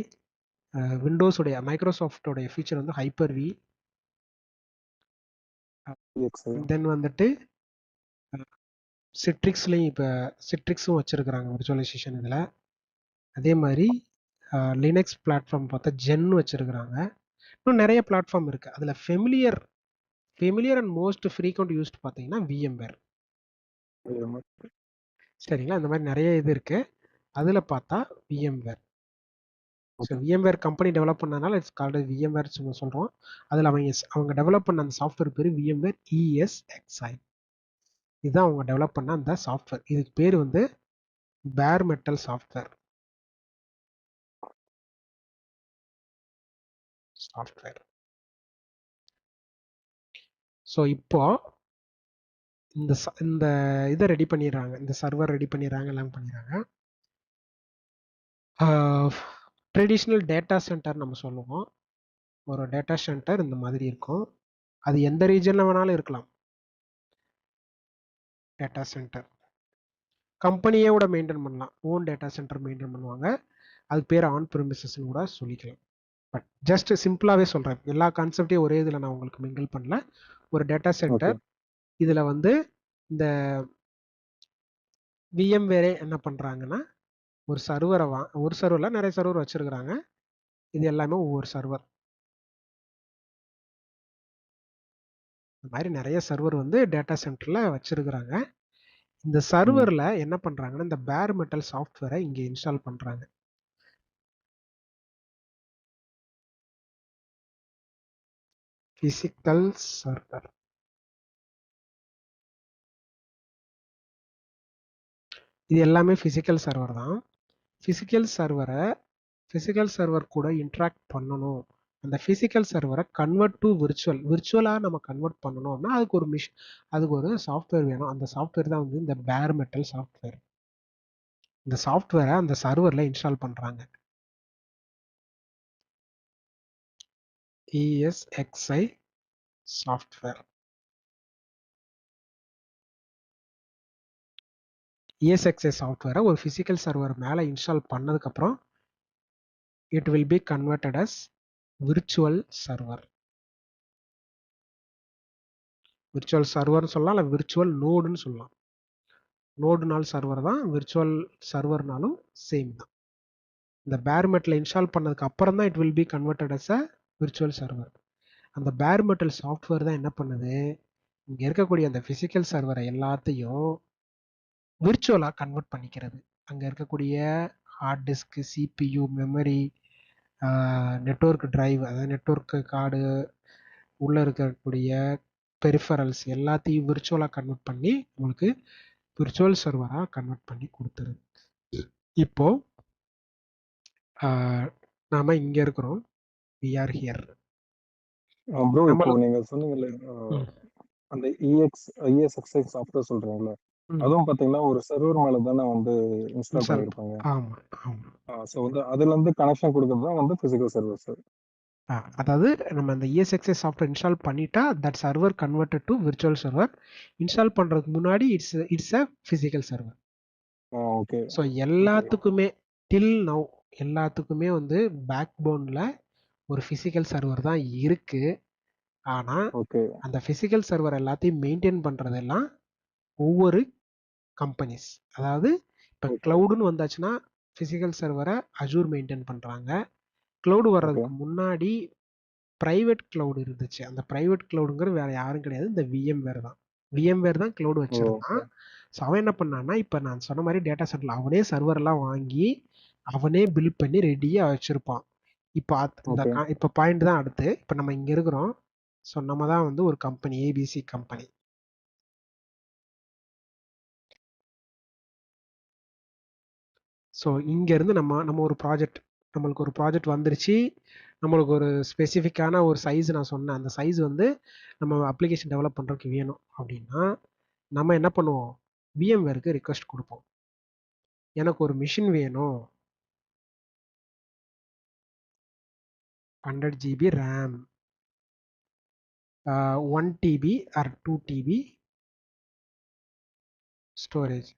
[SPEAKER 1] விண்டோஸுடைய மைக்ரோசாஃப்டோடைய ஃபீச்சர் வந்து Hyper-V, தென் வந்துட்டு சிட்ரிக்ஸ்லையும் இப்போ சிட்ரிக்ஸும் வச்சுருக்கிறாங்க விர்ச்சுவலைசேஷன் இதில். அதே மாதிரி லினக்ஸ் பிளாட்ஃபார்ம் பார்த்தா ஜென் வச்சுருக்கிறாங்க. இன்னும் நிறைய பிளாட்ஃபார்ம் இருக்குது. அதில் familiar and most frequent used பார்த்தீங்கன்னா VMware. சரிங்களா? இந்த மாதிரி நிறைய இது இருக்குது. அதில் பார்த்தா VMware. So VMware company develop பண்ணனால இட்ஸ் கால்டு VMware சொல்கிறோம். அதில் அவங்க டெவலப் பண்ண அந்த சாஃப்ட்வேர் பேர் VMware ESXi. இதுதான் அவங்க டெவலப் பண்ண அந்த சாஃப்ட்வேர். இதுக்கு பேர் வந்து பேர் மெட்டல் சாஃப்ட்வேர். ஸோ இப்போ இந்த இதை ரெடி பண்ணிடுறாங்க, இந்த சர்வர் ரெடி பண்ணிடுறாங்க, எல்லாம் பண்ணிடுறாங்க. ட்ரெடிஷ்னல் டேட்டா சென்டர் நம்ம சொல்லுவோம். ஒரு டேட்டா சென்டர் இந்த மாதிரி இருக்கும். அது எந்த ரீஜனில் வேணாலும் இருக்கலாம். டேட்டா சென்டர் கம்பெனியோட மெயின்டைன் பண்ணலாம், ஓன் டேட்டா சென்டர் மெயின்டைன் பண்ணுவாங்க. அது பேர் ஆன் ப்ரிமிசஸ்ன்னு கூட சொல்லிக்கலாம். பட் ஜஸ்ட் சிம்பிளாகவே சொல்கிறேன், எல்லா கான்செப்டையும் ஒரே இதில் நான் உங்களுக்கு மிங்கிள் பண்ணல. ஒரு டேட்டா சென்டர், இதில் வந்து இந்த VMware என்ன பண்ணுறாங்கன்னா ஒரு சர்வரை ஒரு சர்வரில் நிறைய சர்வர் வச்சுருக்குறாங்க. இது எல்லாமே ஒவ்வொரு சர்வர், இந்த மாதிரி நிறைய சர்வர் வந்து டேட்டா சென்டரில் வச்சுருக்குறாங்க. இந்த சர்வரில் என்ன பண்ணுறாங்கன்னா இந்த பேர் மெட்டல் சாஃப்ட்வேரை இங்கே இன்ஸ்டால் பண்ணுறாங்க. ஃபிசிக்கல் சர்வர், இது எல்லாமே ஃபிசிக்கல் சர்வர் தான். ஃபிசிக்கல் சர்வர் கூட இன்ட்ராக்ட் பண்ணணும், அந்த ஃபிசிக்கல் சர்வரை கன்வெர்ட் டு விர்ச்சுவலாக நம்ம கன்வெர்ட் பண்ணணும்னா அதுக்கு ஒரு சாஃப்ட்வேர் வேணும். அந்த சாஃப்ட்வேர் தான் வந்து இந்த பேர் மெட்டல் சாஃப்ட்வேர். இந்த சாஃப்ட்வேரை அந்த சர்வரில் இன்ஸ்டால் பண்ணுறாங்க. ESXi software. ESXi சாஃப்ட்வேரை ஒரு ஃபிசிக்கல் சர்வர் மேலே இன்ஸ்டால் பண்ணதுக்கப்புறம் it will be converted as virtual server. Virtual சர்வர்னு சொல்லலாம், இல்லை விர்ச்சுவல் நோடுன்னு சொல்லலாம். நோடுனால் சர்வர் தான், விர்ச்சுவல் சர்வர்னாலும் சேம் தான். இந்த பேர் மெட்டல் இன்ஸ்டால் பண்ணதுக்கு அப்புறம் தான் it will be converted as a virtual server. அந்த பேர் மெட்டல் சாஃப்ட்வேர் தான் என்ன பண்ணுது, இங்கே இருக்கக்கூடிய அந்த ஃபிசிக்கல் சர்வரை எல்லாத்தையும் விர்ச்சுவலாக கன்வெர்ட் பண்ணிக்கிறது. அங்கே இருக்கக்கூடிய hard disk, CPU, memory, network drive, அதாவது நெட்வொர்க் கார்டு, உள்ளே இருக்கக்கூடிய பெரிஃபரல்ஸ் எல்லாத்தையும் விர்ச்சுவலாக கன்வெர்ட் பண்ணி உங்களுக்கு விர்ச்சுவல் சர்வராக கன்வெர்ட் பண்ணி கொடுத்துருது. இப்போ நாம இங்க இருக்கிறோம், we are here.
[SPEAKER 2] ப்ரோ இப்போ நீங்க சொன்னீங்கல்ல அந்த ESXi சாஃப்ட்வேர் சொல்றீங்கல்ல, அதுவும் பாத்தீங்கன்னா ஒரு சர்வர் மேல தானே வந்து இன்ஸ்டால் பண்ணிருப்பாங்க.
[SPEAKER 1] ஆமா ஆமா.
[SPEAKER 2] சோ வந்து அதுல இருந்து கனெக்ஷன் கொடுக்கிறது தான் வந்து பிசிக்கல் சர்வர்ஸ்.
[SPEAKER 1] அதாவது நம்ம அந்த ESXi சாஃப்ட்வேர் இன்ஸ்டால் பண்ணிட்டா that server converted to virtual server. Install பண்றதுக்கு முன்னாடி it's a physical server.
[SPEAKER 2] Okay.
[SPEAKER 1] So எல்லாத்துக்குமே டில் நவ் எல்லாத்துக்குமே வந்து பேக் போன்ல ஒரு பிசிக்கல் சர்வர் தான் இருக்கு. ஆனா அந்த பிசிக்கல் சர்வர் எல்லாத்தையும் மெயின்டைன் பண்றதெல்லாம் ஒவ்வொரு கம்பெனிஸ். அதாவது இப்போ கிளவுடுன்னு வந்தாச்சுன்னா பிசிக்கல் சர்வரை அஜூர் மெயின்டைன் பண்றாங்க. கிளவுடு வர்றதுக்கு முன்னாடி பிரைவேட் கிளவுட் இருந்துச்சு. அந்த பிரைவேட் கிளவுடுங்கிறது வேற யாரும் கிடையாது, இந்த VMware தான். VMware தான் கிளவுட் வச்சிருந்தான். ஸோ அவன் என்ன பண்ணான்னா, இப்போ நான் சொன்ன மாதிரி டேட்டா சென்டர்ல அவனே சர்வர் எல்லாம் வாங்கி அவனே பில்ட் பண்ணி ரெடியா வச்சிருப்பான். இப்போ பாயிண்ட் தான் அடுத்து. இப்போ நம்ம இங்க இருக்கிறோம். ஸோ நம்ம தான் வந்து ஒரு கம்பெனி, ABC கம்பெனி. ஸோ இங்கேருந்து நம்ம ஒரு ப்ராஜெக்ட், நம்மளுக்கு ஒரு ப்ராஜெக்ட் வந்துருச்சு. நம்மளுக்கு ஒரு ஸ்பெசிஃபிக்கான ஒரு சைஸ் நான் சொன்னேன், அந்த சைஸ் வந்து நம்ம அப்ளிகேஷன் டெவலப் பண்ணுறதுக்கு வேணும் அப்படின்னா நம்ம என்ன பண்ணுவோம், VMwareக்கு ரிக்வெஸ்ட் கொடுப்போம். எனக்கு ஒரு மிஷின் வேணும், 100 GB RAM, 1 TB or 2 TB storage,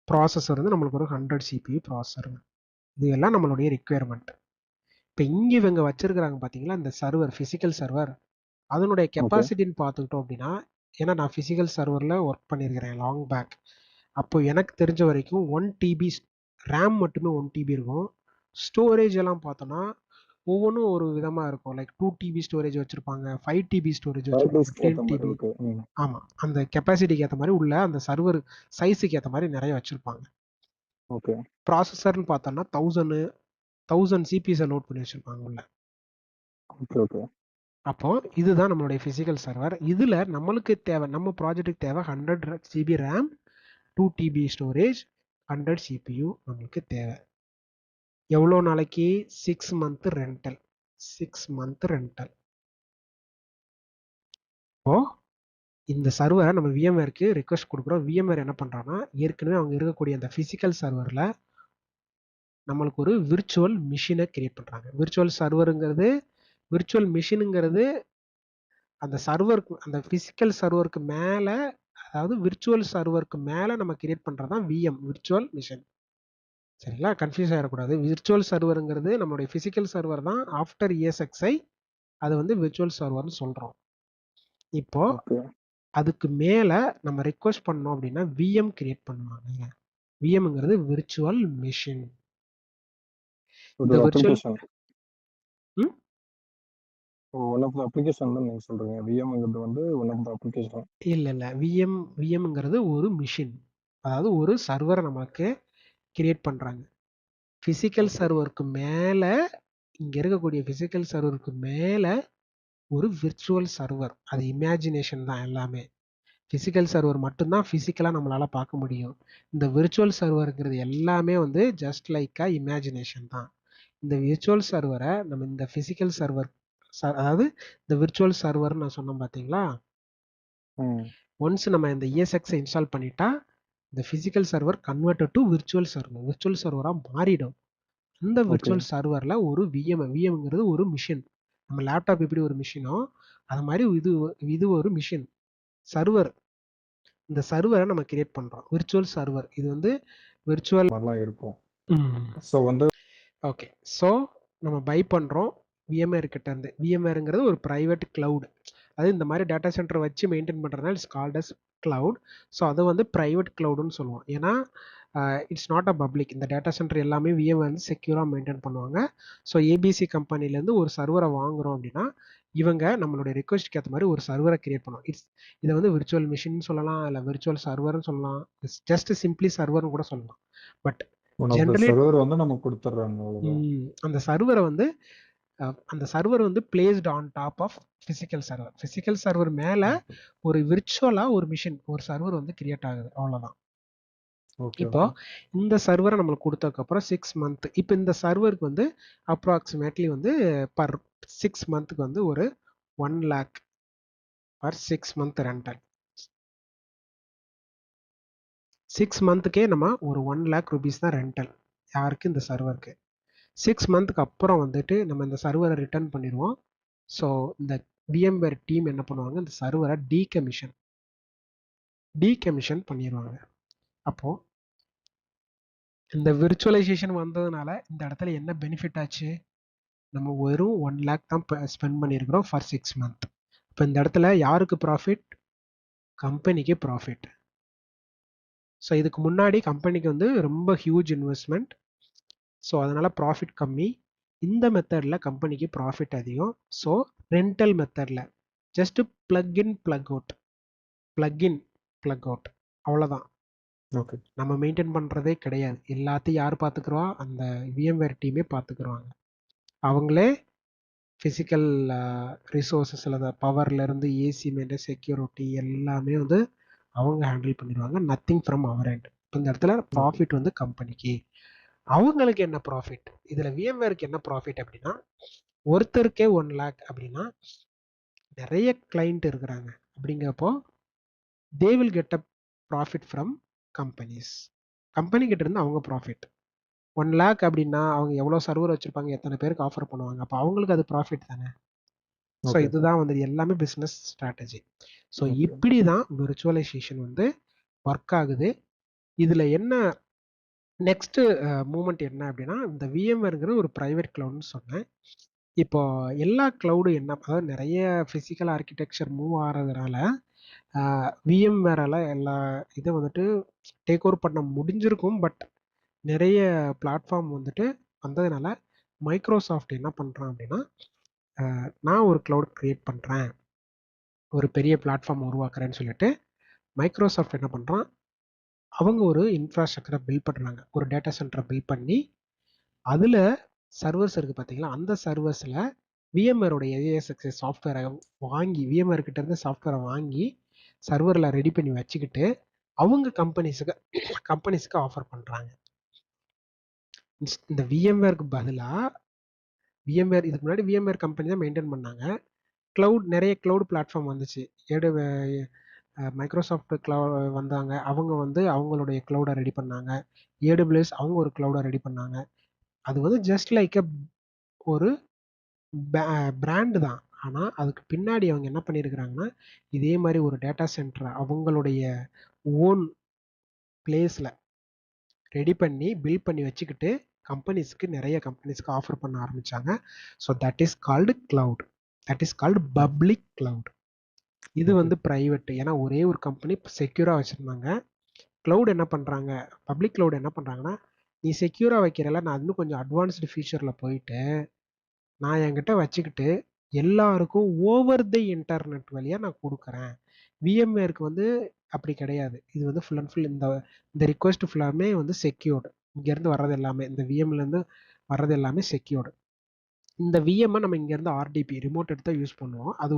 [SPEAKER 1] processor வந்து நம்மளுக்கு ஒரு 100 CPU ப்ராசஸர். இது எல்லாம் நம்மளுடைய ரிக்குயர்மெண்ட். இப்போ இங்கே இவங்க வச்சிருக்கிறாங்க பார்த்தீங்களா இந்த சர்வர், ஃபிசிக்கல் சர்வர், அதனுடைய கெப்பாசிட்டின்னு பார்த்துக்கிட்டோம் அப்படின்னா, ஏன்னா நான் ஃபிசிக்கல் சர்வரில் ஒர்க் பண்ணியிருக்கிறேன் லாங் பேக். அப்போ எனக்கு தெரிஞ்ச வரைக்கும் 1 TB ரேம் மட்டுமே 1 TB இருக்கும். ஸ்டோரேஜ் எல்லாம் பார்த்தோன்னா ஒவ்வொன்றும் ஒரு விதமாக இருக்கும். லைக் 2 TB ஸ்டோரேஜ் வச்சுருப்பாங்க, 5 TB ஸ்டோரேஜ் வச்சுருப்பாங்க, 10 TB. ஆமாம், அந்த கெப்பாசிட்டிக்கு ஏற்ற மாதிரி உள்ள அந்த சர்வர் சைஸுக்கு ஏற்ற மாதிரி நிறைய வச்சுருப்பாங்க.
[SPEAKER 2] ஓகே.
[SPEAKER 1] ப்ராசஸர்னு பார்த்தோன்னா 1000 CPS லோட் பண்ணி வச்சுருப்பாங்க உள்ள.
[SPEAKER 2] ஓகே.
[SPEAKER 1] அப்போ இதுதான் நம்மளுடைய பிசிக்கல் சர்வர். இதுல நம்மளுக்கு தேவை, நம்ம ப்ராஜெக்ட்டுக்கு தேவை 100 GB RAM, 2 TB storage, 100 CPU நம்மளுக்கு தேவை. எவ்வளோ நாளைக்கு? 6 month ரெண்டல். 6 month rental. இப்போ இந்த சர்வரை நம்ம VMwareக்கு ரிக்வெஸ்ட் கொடுக்குறோம். VMware என்ன பண்றாங்கன்னா, ஏற்கனவே அவங்க இருக்கக்கூடிய அந்த பிசிக்கல் சர்வர்ல நம்மளுக்கு ஒரு விர்ச்சுவல் மிஷினை கிரியேட் பண்றாங்க. விர்ச்சுவல் சர்வருங்கிறது விர்ச்சுவல் மிஷினுங்கிறது அந்த சர்வருக்கு, அந்த பிசிக்கல் சர்வருக்கு மேல, அதாவது விர்ச்சுவல் சர்வருக்கு மேல நம்ம கிரியேட் பண்றதுதான் விஎம், விர்ச்சுவல் மிஷின். சரிங்களா, கன்ஃபியூஸ் ஆகிடக்கூடாது. விர்ச்சுவல் சர்வருங்கிறது நம்மளுடைய பிசிக்கல் சர்வர் தான். ஆஃப்டர் ESXi அது வந்து விர்ச்சுவல் சர்வர்னு சொல்றோம். இப்போ
[SPEAKER 2] ஓகே.
[SPEAKER 1] அதுக்கு மேல நம்ம ரிக்வெஸ்ட் பண்ணோம் அப்படின்னா விஎம் கிரியேட் பண்ணுவாங்க. விஎம்ங்கிறது விர்ச்சுவல் மிஷின்.
[SPEAKER 2] ஒரு
[SPEAKER 1] இந்த virtual
[SPEAKER 2] application. One of the application தான் நீங்க சொல்றீங்க. விஎம்ங்கிறது வந்து ஒன் ஆஃப் த அப்ளிகேஷன்.
[SPEAKER 1] இல்ல விஎம்ங்கிறது ஒரு மிஷின், அதாவது ஒரு சர்வரை நமக்கு கிரியேட் பண்றாங்க. Physical
[SPEAKER 2] okay.
[SPEAKER 1] சர்வருக்கு மேல, இங்க இருக்கக்கூடிய பிசிக்கல் சர்வருக்கு மேல ஒரு விர்ச்சுவல் சர்வர். அது இமேஜினேஷன் தான் எல்லாமே. பிசிக்கல் சர்வர் மட்டும்தான் பிசிக்கலா நம்மளால பார்க்க முடியும். இந்த விர்ச்சுவல் சர்வருங்கிறது எல்லாமே வந்து ஜஸ்ட் லைக்கா இமேஜினேஷன் தான். இந்த விர்ச்சுவல் சர்வரை நம்ம இந்த பிசிக்கல் சர்வர், அதாவது இந்த விர்ச்சுவல் சர்வர் நான் சொன்னேன் பாத்தீங்களா, ஒன்ஸ் நம்ம இந்த ESXை இன்ஸ்டால் பண்ணிட்டா இந்த physical server converted to virtual server, virtual சர்வரா மாறிடும். அந்த
[SPEAKER 2] ஓகே.
[SPEAKER 1] விர்ச்சுவல் சர்வர்ல ஒரு விஎம்ங்கிறது ஒரு மிஷின். நம்ம லேப்டாப் எப்படி ஒரு மிஷினோ அது மாதிரி இது ஒரு மிஷின் சர்வர். இந்த சர்வரை நம்ம கிரியேட் பண்றோம், விர்ச்சுவல் சர்வர். இது வந்து விர்ச்சுவல்
[SPEAKER 2] மாதிரிலாம் இருக்கும். ஸோ வந்து
[SPEAKER 1] ஓகே. ஸோ நம்ம பை பண்றோம் VMware கிட்ட இருந்து. VMwareங்கிறது ஒரு பிரைவேட் கிளவுட். அது இந்த மாதிரி டேட்டா சென்டர் வச்சு மெயின்டைன் பண்றதுனால it's called as cloud. So அதை வந்து பிரைவேட் கிளவுடுன்னு சொல்லுவோம். ஏன்னா இட்ஸ் நாட் அ பப்ளிக். இந்த டேட்டா சென்டர் எல்லாமே VMware வந்து செக்யூராக மெயின்டைன் பண்ணுவாங்க. ஸோ ஏபிசி கம்பெனிலேருந்து ஒரு சர்வரை வாங்குறோம் அப்படின்னா இவங்க நம்மளுடைய ரிக்வெஸ்ட்க்கு ஏற்ற மாதிரி ஒரு சர்வரை கிரியேட் பண்ணுவோம். இதை வந்து விர்ச்சுவல் மிஷின் சொல்லலாம், இல்லை விர்ச்சுவல் சர்வர்னு சொல்லலாம், ஜஸ்ட் சிம்பிளி சர்வர்னு கூட சொல்லலாம். பட் ஜென்ரலி
[SPEAKER 2] சர்வர் வந்து நம்ம கொடுத்துட்றாங்க.
[SPEAKER 1] அந்த சர்வரை வந்து அந்த சர்வர் வந்து placed on top of physical server. Physical server மேல ஒரு விர்ச்சுவலா ஒரு மிஷின், ஒரு சர்வர் வந்து கிரியேட் ஆகுது, அவ்வளவுதான். இப்போ இந்த சர்வரை நம்மளுக்கு கொடுத்ததுக்கு அப்புறம் 6 மந்த், இப்போ இந்த சர்வருக்கு வந்து அப்ராக்சிமேட்லி வந்து பர் 6 மந்த்துக்கு வந்து ஒரு 1 lakh பர் 6 மந்த் ரெண்டல். 6 மந்த்துக்கே நம்ம ஒரு 1 lakh rupees தான் ரெண்டல். யாருக்கு? இந்த சர்வருக்கு. 6 மந்த்துக்கு அப்புறம் வந்துட்டு நம்ம இந்த சர்வரை ரிட்டர்ன் பண்ணிடுவோம். ஸோ இந்த VMware டீம் என்ன பண்ணுவாங்க, இந்த சர்வரை டீகமிஷன் பண்ணிடுவாங்க. அப்போ இந்த விர்ச்சுவலைசேஷன் வந்ததுனால இந்த இடத்துல என்ன பெனிஃபிட் ஆச்சு, நம்ம வெறும் 1 lakh தான் ஸ்பெண்ட் பண்ணியிருக்கிறோம் ஃபார் 6 மந்த். இப்போ இந்த இடத்துல யாருக்கு ப்ராஃபிட்? கம்பெனிக்கு ப்ராஃபிட். ஸோ இதுக்கு முன்னாடி கம்பெனிக்கு வந்து ரொம்ப ஹியூஜ் இன்வெஸ்ட்மெண்ட், ஸோ அதனால ப்ராஃபிட் கம்மி. இந்த மெத்தடில் கம்பெனிக்கு ப்ராஃபிட் அதிகம். ஸோ ரெண்டல் மெத்தடில் just plug in plug out, plug out, அவ்வளோதான்.
[SPEAKER 2] ஓகே.
[SPEAKER 1] நம்ம மெயின்டைன் பண்ணுறதே கிடையாது. எல்லாத்தையும் யார் பார்த்துக்குறோம்? அந்த VMware டீமே பார்த்துக்குருவாங்க. அவங்களே ஃபிசிக்கல் ரிசோர்ஸஸில் பவர்லேருந்து ஏசி மெயின்டைன், செக்யூரிட்டி எல்லாமே வந்து அவங்க ஹேண்டில் பண்ணிடுவாங்க. Nothing from our end. இப்போ இந்த இடத்துல ப்ராஃபிட் வந்து கம்பெனிக்கு. அவங்களுக்கு என்ன ப்ராஃபிட்? இதில் VMwareக்கு என்ன ப்ராஃபிட் அப்படின்னா, ஒருத்தருக்கே 1 lakh அப்படின்னா நிறைய கிளைண்ட் இருக்கிறாங்க. அப்படிங்கிறப்போ they will get a profit from companies. Company கிட்ட இருந்து அவங்க ப்ராஃபிட். 1 lakh அப்படின்னா அவங்க எவ்வளோ சர்வர் வச்சிருப்பாங்க, எத்தனை பேருக்கு ஆஃபர் பண்ணுவாங்க, அப்போ அவங்களுக்கு அது ப்ராஃபிட் தானே. ஸோ இதுதான் வந்து எல்லாமே பிஸ்னஸ் ஸ்ட்ராட்டஜி. ஸோ இப்படி தான் விர்ச்சுவலைசேஷன் வந்து ஒர்க் ஆகுது. இதில் என்ன நெக்ஸ்ட் மூமெண்ட் என்ன அப்படின்னா, இந்த VMwareங்கிறது ஒரு பிரைவேட் கிளவுட்னு சொன்னேன். இப்போ எல்லா கிளவுடும் என்ன, அதாவது நிறைய ஃபிசிக்கல் ஆர்கிடெக்சர் மூவ் ஆகிறதுனால VMwareல எல்லா இதை வந்துட்டு டேக் ஓவர் பண்ண முடிஞ்சிருக்கும். பட் நிறைய பிளாட்ஃபார்ம் வந்துட்டு வந்ததுனால மைக்ரோசாஃப்ட் என்ன பண்ணுறான் அப்படின்னா, நான் ஒரு கிளவுட் கிரியேட் பண்ணுறேன், ஒரு பெரிய பிளாட்ஃபார்ம் உருவாக்குறேன்னு சொல்லிட்டு மைக்ரோசாஃப்ட் என்ன பண்ணுறான், அவங்க ஒரு இன்ஃப்ராஸ்ட்ரக்சரை பில்ட் பண்ணுறாங்க, ஒரு டேட்டா சென்டரை பில்ட் பண்ணி அதில் சர்வர்ஸ் இருக்குது பார்த்தீங்களா, அந்த சர்வர்ஸில் VMwareோடைய ESXi சாஃப்ட்வேரை வாங்கி, VMware கிட்ட இருந்து சாஃப்ட்வேரை வாங்கி சர்வரில் ரெடி பண்ணி வச்சுக்கிட்டு அவங்க கம்பெனிஸுக்கு ஆஃபர் பண்ணுறாங்க. இந்த VMwareக்கு பதிலாக VMware இதுக்கு முன்னாடி VMware கம்பெனி தான் மெயின்டைன் பண்ணாங்க. நிறைய கிளவுட் பிளாட்ஃபார்ம் வந்துச்சு. மைக்ரோசாஃப்ட் வந்தாங்க, அவங்க வந்து அவங்களுடைய கிளவுடை ரெடி பண்ணாங்க. AWS அவங்க ஒரு கிளவுடை ரெடி பண்ணாங்க. அது வந்து ஜஸ்ட் லைக் ஒரு பிராண்டு தான். ஆனால் அதுக்கு பின்னாடி அவங்க என்ன பண்ணியிருக்கிறாங்கன்னா, இதே மாதிரி ஒரு டேட்டா சென்டரை அவங்களுடைய ஓன் பிளேஸில் ரெடி பண்ணி பில்ட் பண்ணி வச்சுக்கிட்டு நிறைய கம்பெனிஸ்க்கு ஆஃபர் பண்ண ஆரம்பிச்சாங்க. So that is called cloud. That is called public cloud. இது வந்து பிரைவேட். ஏன்னா ஒரே ஒரு கம்பெனி செக்யூரா வச்சிருந்தாங்க. கிளவுட் என்ன பண்றாங்க, பப்ளிக் கிளவுட் என்ன பண்றாங்கன்னா, நீ செக்யூரா வைக்கிறல, நான் இன்னும் கொஞ்சம் அட்வான்ஸ்டு ஃபீச்சர்ல போயிட்டு நான் என்கிட்ட வச்சுக்கிட்டு எல்லாருக்கும் ஓவர் தி இன்டர்நெட் வழியா நான் கொடுக்குறேன். விஎம்வேருக்கு வந்து அப்படி கிடையாது. இது வந்து ஃபுல் அண்ட் ஃபுல் இந்த ரிக்வெஸ்ட் ஃபுல்லாமே வந்து செக்யூர்டு. இங்கேருந்து வர்றது எல்லாமே, இந்த விஎம்லேருந்து வர்றது எல்லாமே செக்யூர்டு. இந்த விஎம்ஐ நம்ம இங்கேருந்து ஆர்டிபி ரிமோட் எடுத்து யூஸ் பண்ணுவோம். அது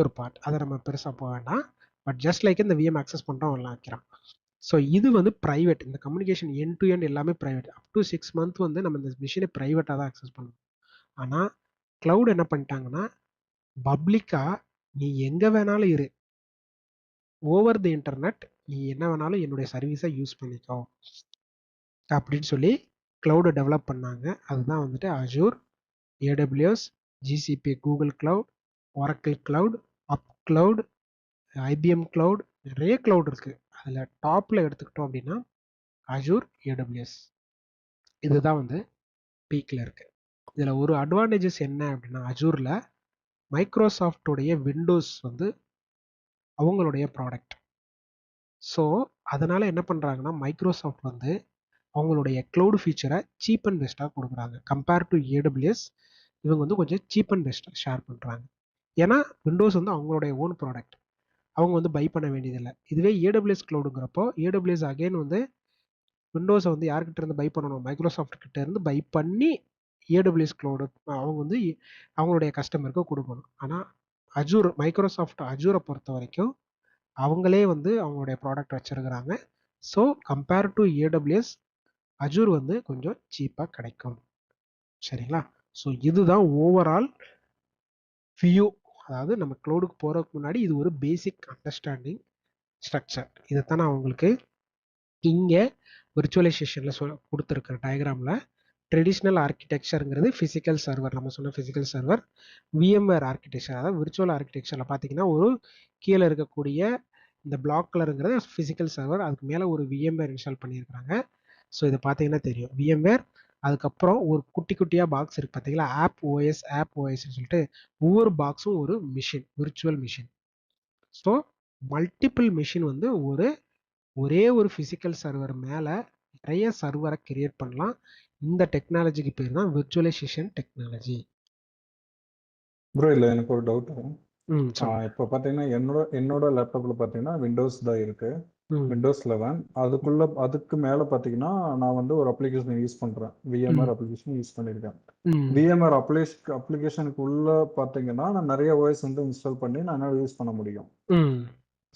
[SPEAKER 1] ஒரு பார்ட். அதை நம்ம பெருசாக போக வேண்டாம். பட் ஜஸ்ட் லைக் இந்த விஎம் ஆக்சஸ் பண்ணுறோம் எல்லாம் வைக்கிறான். ஸோ இது வந்து ப்ரைவேட். இந்த கம்யூனிகேஷன் எண்ட் டு எண்ட் எல்லாமே ப்ரைவேட். அப் டு 6 months வந்து நம்ம இந்த மிஷினை ப்ரைவேட்டாக தான் ஆக்சஸ் பண்ணுவோம். ஆனால் கிளவுட் என்ன பண்ணிட்டாங்கன்னா, பப்ளிக்காக நீ எங்கே வேணாலும் இரு, ஓவர் தி இன்டர்நெட் நீ என்ன வேணாலும் என்னுடைய சர்வீஸை யூஸ் பண்ணிக்கோ அப்படின்னு சொல்லி கிளவுடை டெவலப் பண்ணாங்க. அதுதான் வந்துட்டு Azure, AWS, GCP, Google cloud, Oracle cloud, app cloud, IBM cloud, நிறைய கிளவுட் இருக்கு. அதில் டாப்ல எடுத்துக்கிட்டோம் அப்படின்னா அஜூர், ஏடபிள்யூஎஸ், இதுதான் வந்து பீக்ல இருக்கு. இதில் ஒரு அட்வான்டேஜஸ் என்ன அப்படின்னா, அஜூரில் மைக்ரோசாஃப்டோடைய விண்டோஸ் வந்து அவங்களுடைய ப்ராடக்ட். ஸோ அதனால என்ன பண்ணுறாங்கன்னா, மைக்ரோசாஃப்ட் வந்து அவங்களுடைய க்ளவுட் ஃபீச்சரை சீப் அண்ட் பெஸ்ட்டாக கொடுக்குறாங்க. கம்பேர் டு ஏடபிள்யூஎஸ் இவங்க வந்து கொஞ்சம் சீப் அண்ட் பெஸ்ட்டாக ஷேர் பண்ணுறாங்க. ஏன்னா விண்டோஸ் வந்து அவங்களுடைய ஓன் ப்ராடக்ட், அவங்க வந்து பை பண்ண வேண்டியதில்லை. இதுவே ஏடபிள்யூஎஸ் க்ளவுடுங்கிறப்போ ஏடபிள்யூஎஸ் அகைன் வந்து விண்டோஸை வந்து யார்கிட்ட இருந்து பை பண்ணணும், மைக்ரோசாஃப்ட் கிட்ட இருந்து பை பண்ணி ஏடபிள்யூஎஸ் க்ளவுடு அவங்க வந்து அவங்களுடைய கஸ்டமருக்கு கொடுக்கணும். ஆனால் அஜூர், மைக்ரோசாஃப்ட் அஜூரை பொறுத்த வரைக்கும் அவங்களே வந்து அவங்களுடைய ப்ராடக்ட் வச்சிருக்கிறாங்க. So compare to AWS Azure வந்து கொஞ்சம் சீப்பாக கிடைக்கும். சரிங்களா? ஸோ இதுதான் ஓவரால் வியூ. அதாவது நம்ம க்ளவுடுக்கு போகிறதுக்கு முன்னாடி இது ஒரு பேசிக் அண்டர்ஸ்டாண்டிங் ஸ்ட்ரக்சர். இதைத்தான் நான் உங்களுக்கு இங்கே விர்ச்சுவலைசேஷனில் கொடுத்துருக்கிற டயக்ராமில் ட்ரெடிஷ்னல் ஆர்கிடெக்சருங்கிறது ஃபிசிக்கல் சர்வர், நம்ம சொன்ன ஃபிசிக்கல் சர்வர். விஎம்வேர் ஆர்கிடெக்சர், அதாவது விர்ச்சுவல் ஆர்கிடெக்சரில் பார்த்தீங்கன்னா ஒரு கீழே இருக்கக்கூடிய இந்த பிளாக் கலருங்கிறது ஃபிசிக்கல் சர்வர், அதுக்கு மேலே ஒரு விஎம்வேர் இன்ஸ்டால் பண்ணியிருக்கிறாங்க. ஸோ இதை பார்த்தீங்கன்னா தெரியும் விஎம்வேர். அதுக்கப்புறம் ஒரு குட்டி குட்டியாக பாக்ஸ் இருக்குது பார்த்தீங்களா, ஆப் ஓஎஸ்ன்னு சொல்லிட்டு ஒவ்வொரு பாக்ஸும் ஒரு machine, virtual machine. So multiple machine வந்து ஒரே ஒரு ஃபிசிக்கல் சர்வர் மேலே நிறைய சர்வரை கிரியேட் பண்ணலாம். இந்த டெக்னாலஜிக்கு பேர் தான் விர்ச்சுவலைசேஷன் டெக்னாலஜி.
[SPEAKER 2] ப்ரோ இல்லை எனக்கு ஒரு டவுட். இப்போ பார்த்தீங்கன்னா என்னோட லேப்டாப்ல பார்த்தீங்கன்னா விண்டோஸ் தான் இருக்கு, விண்டோஸ் 11. அதுக்கு மேலே பார்த்தீங்கன்னா நான் வந்து ஒரு அப்ளிகேஷன் யூஸ் பண்ணுறேன், விஎம்ஆர் அப்ளிகேஷன் யூஸ் பண்ணியிருக்கேன். விஎம்ஆர் அப்ளிகேஷனுக்குள்ள பார்த்தீங்கன்னா நான் நிறைய ஓஎஸ் வந்து இன்ஸ்டால் பண்ணி நான் யூஸ் பண்ண முடியும்.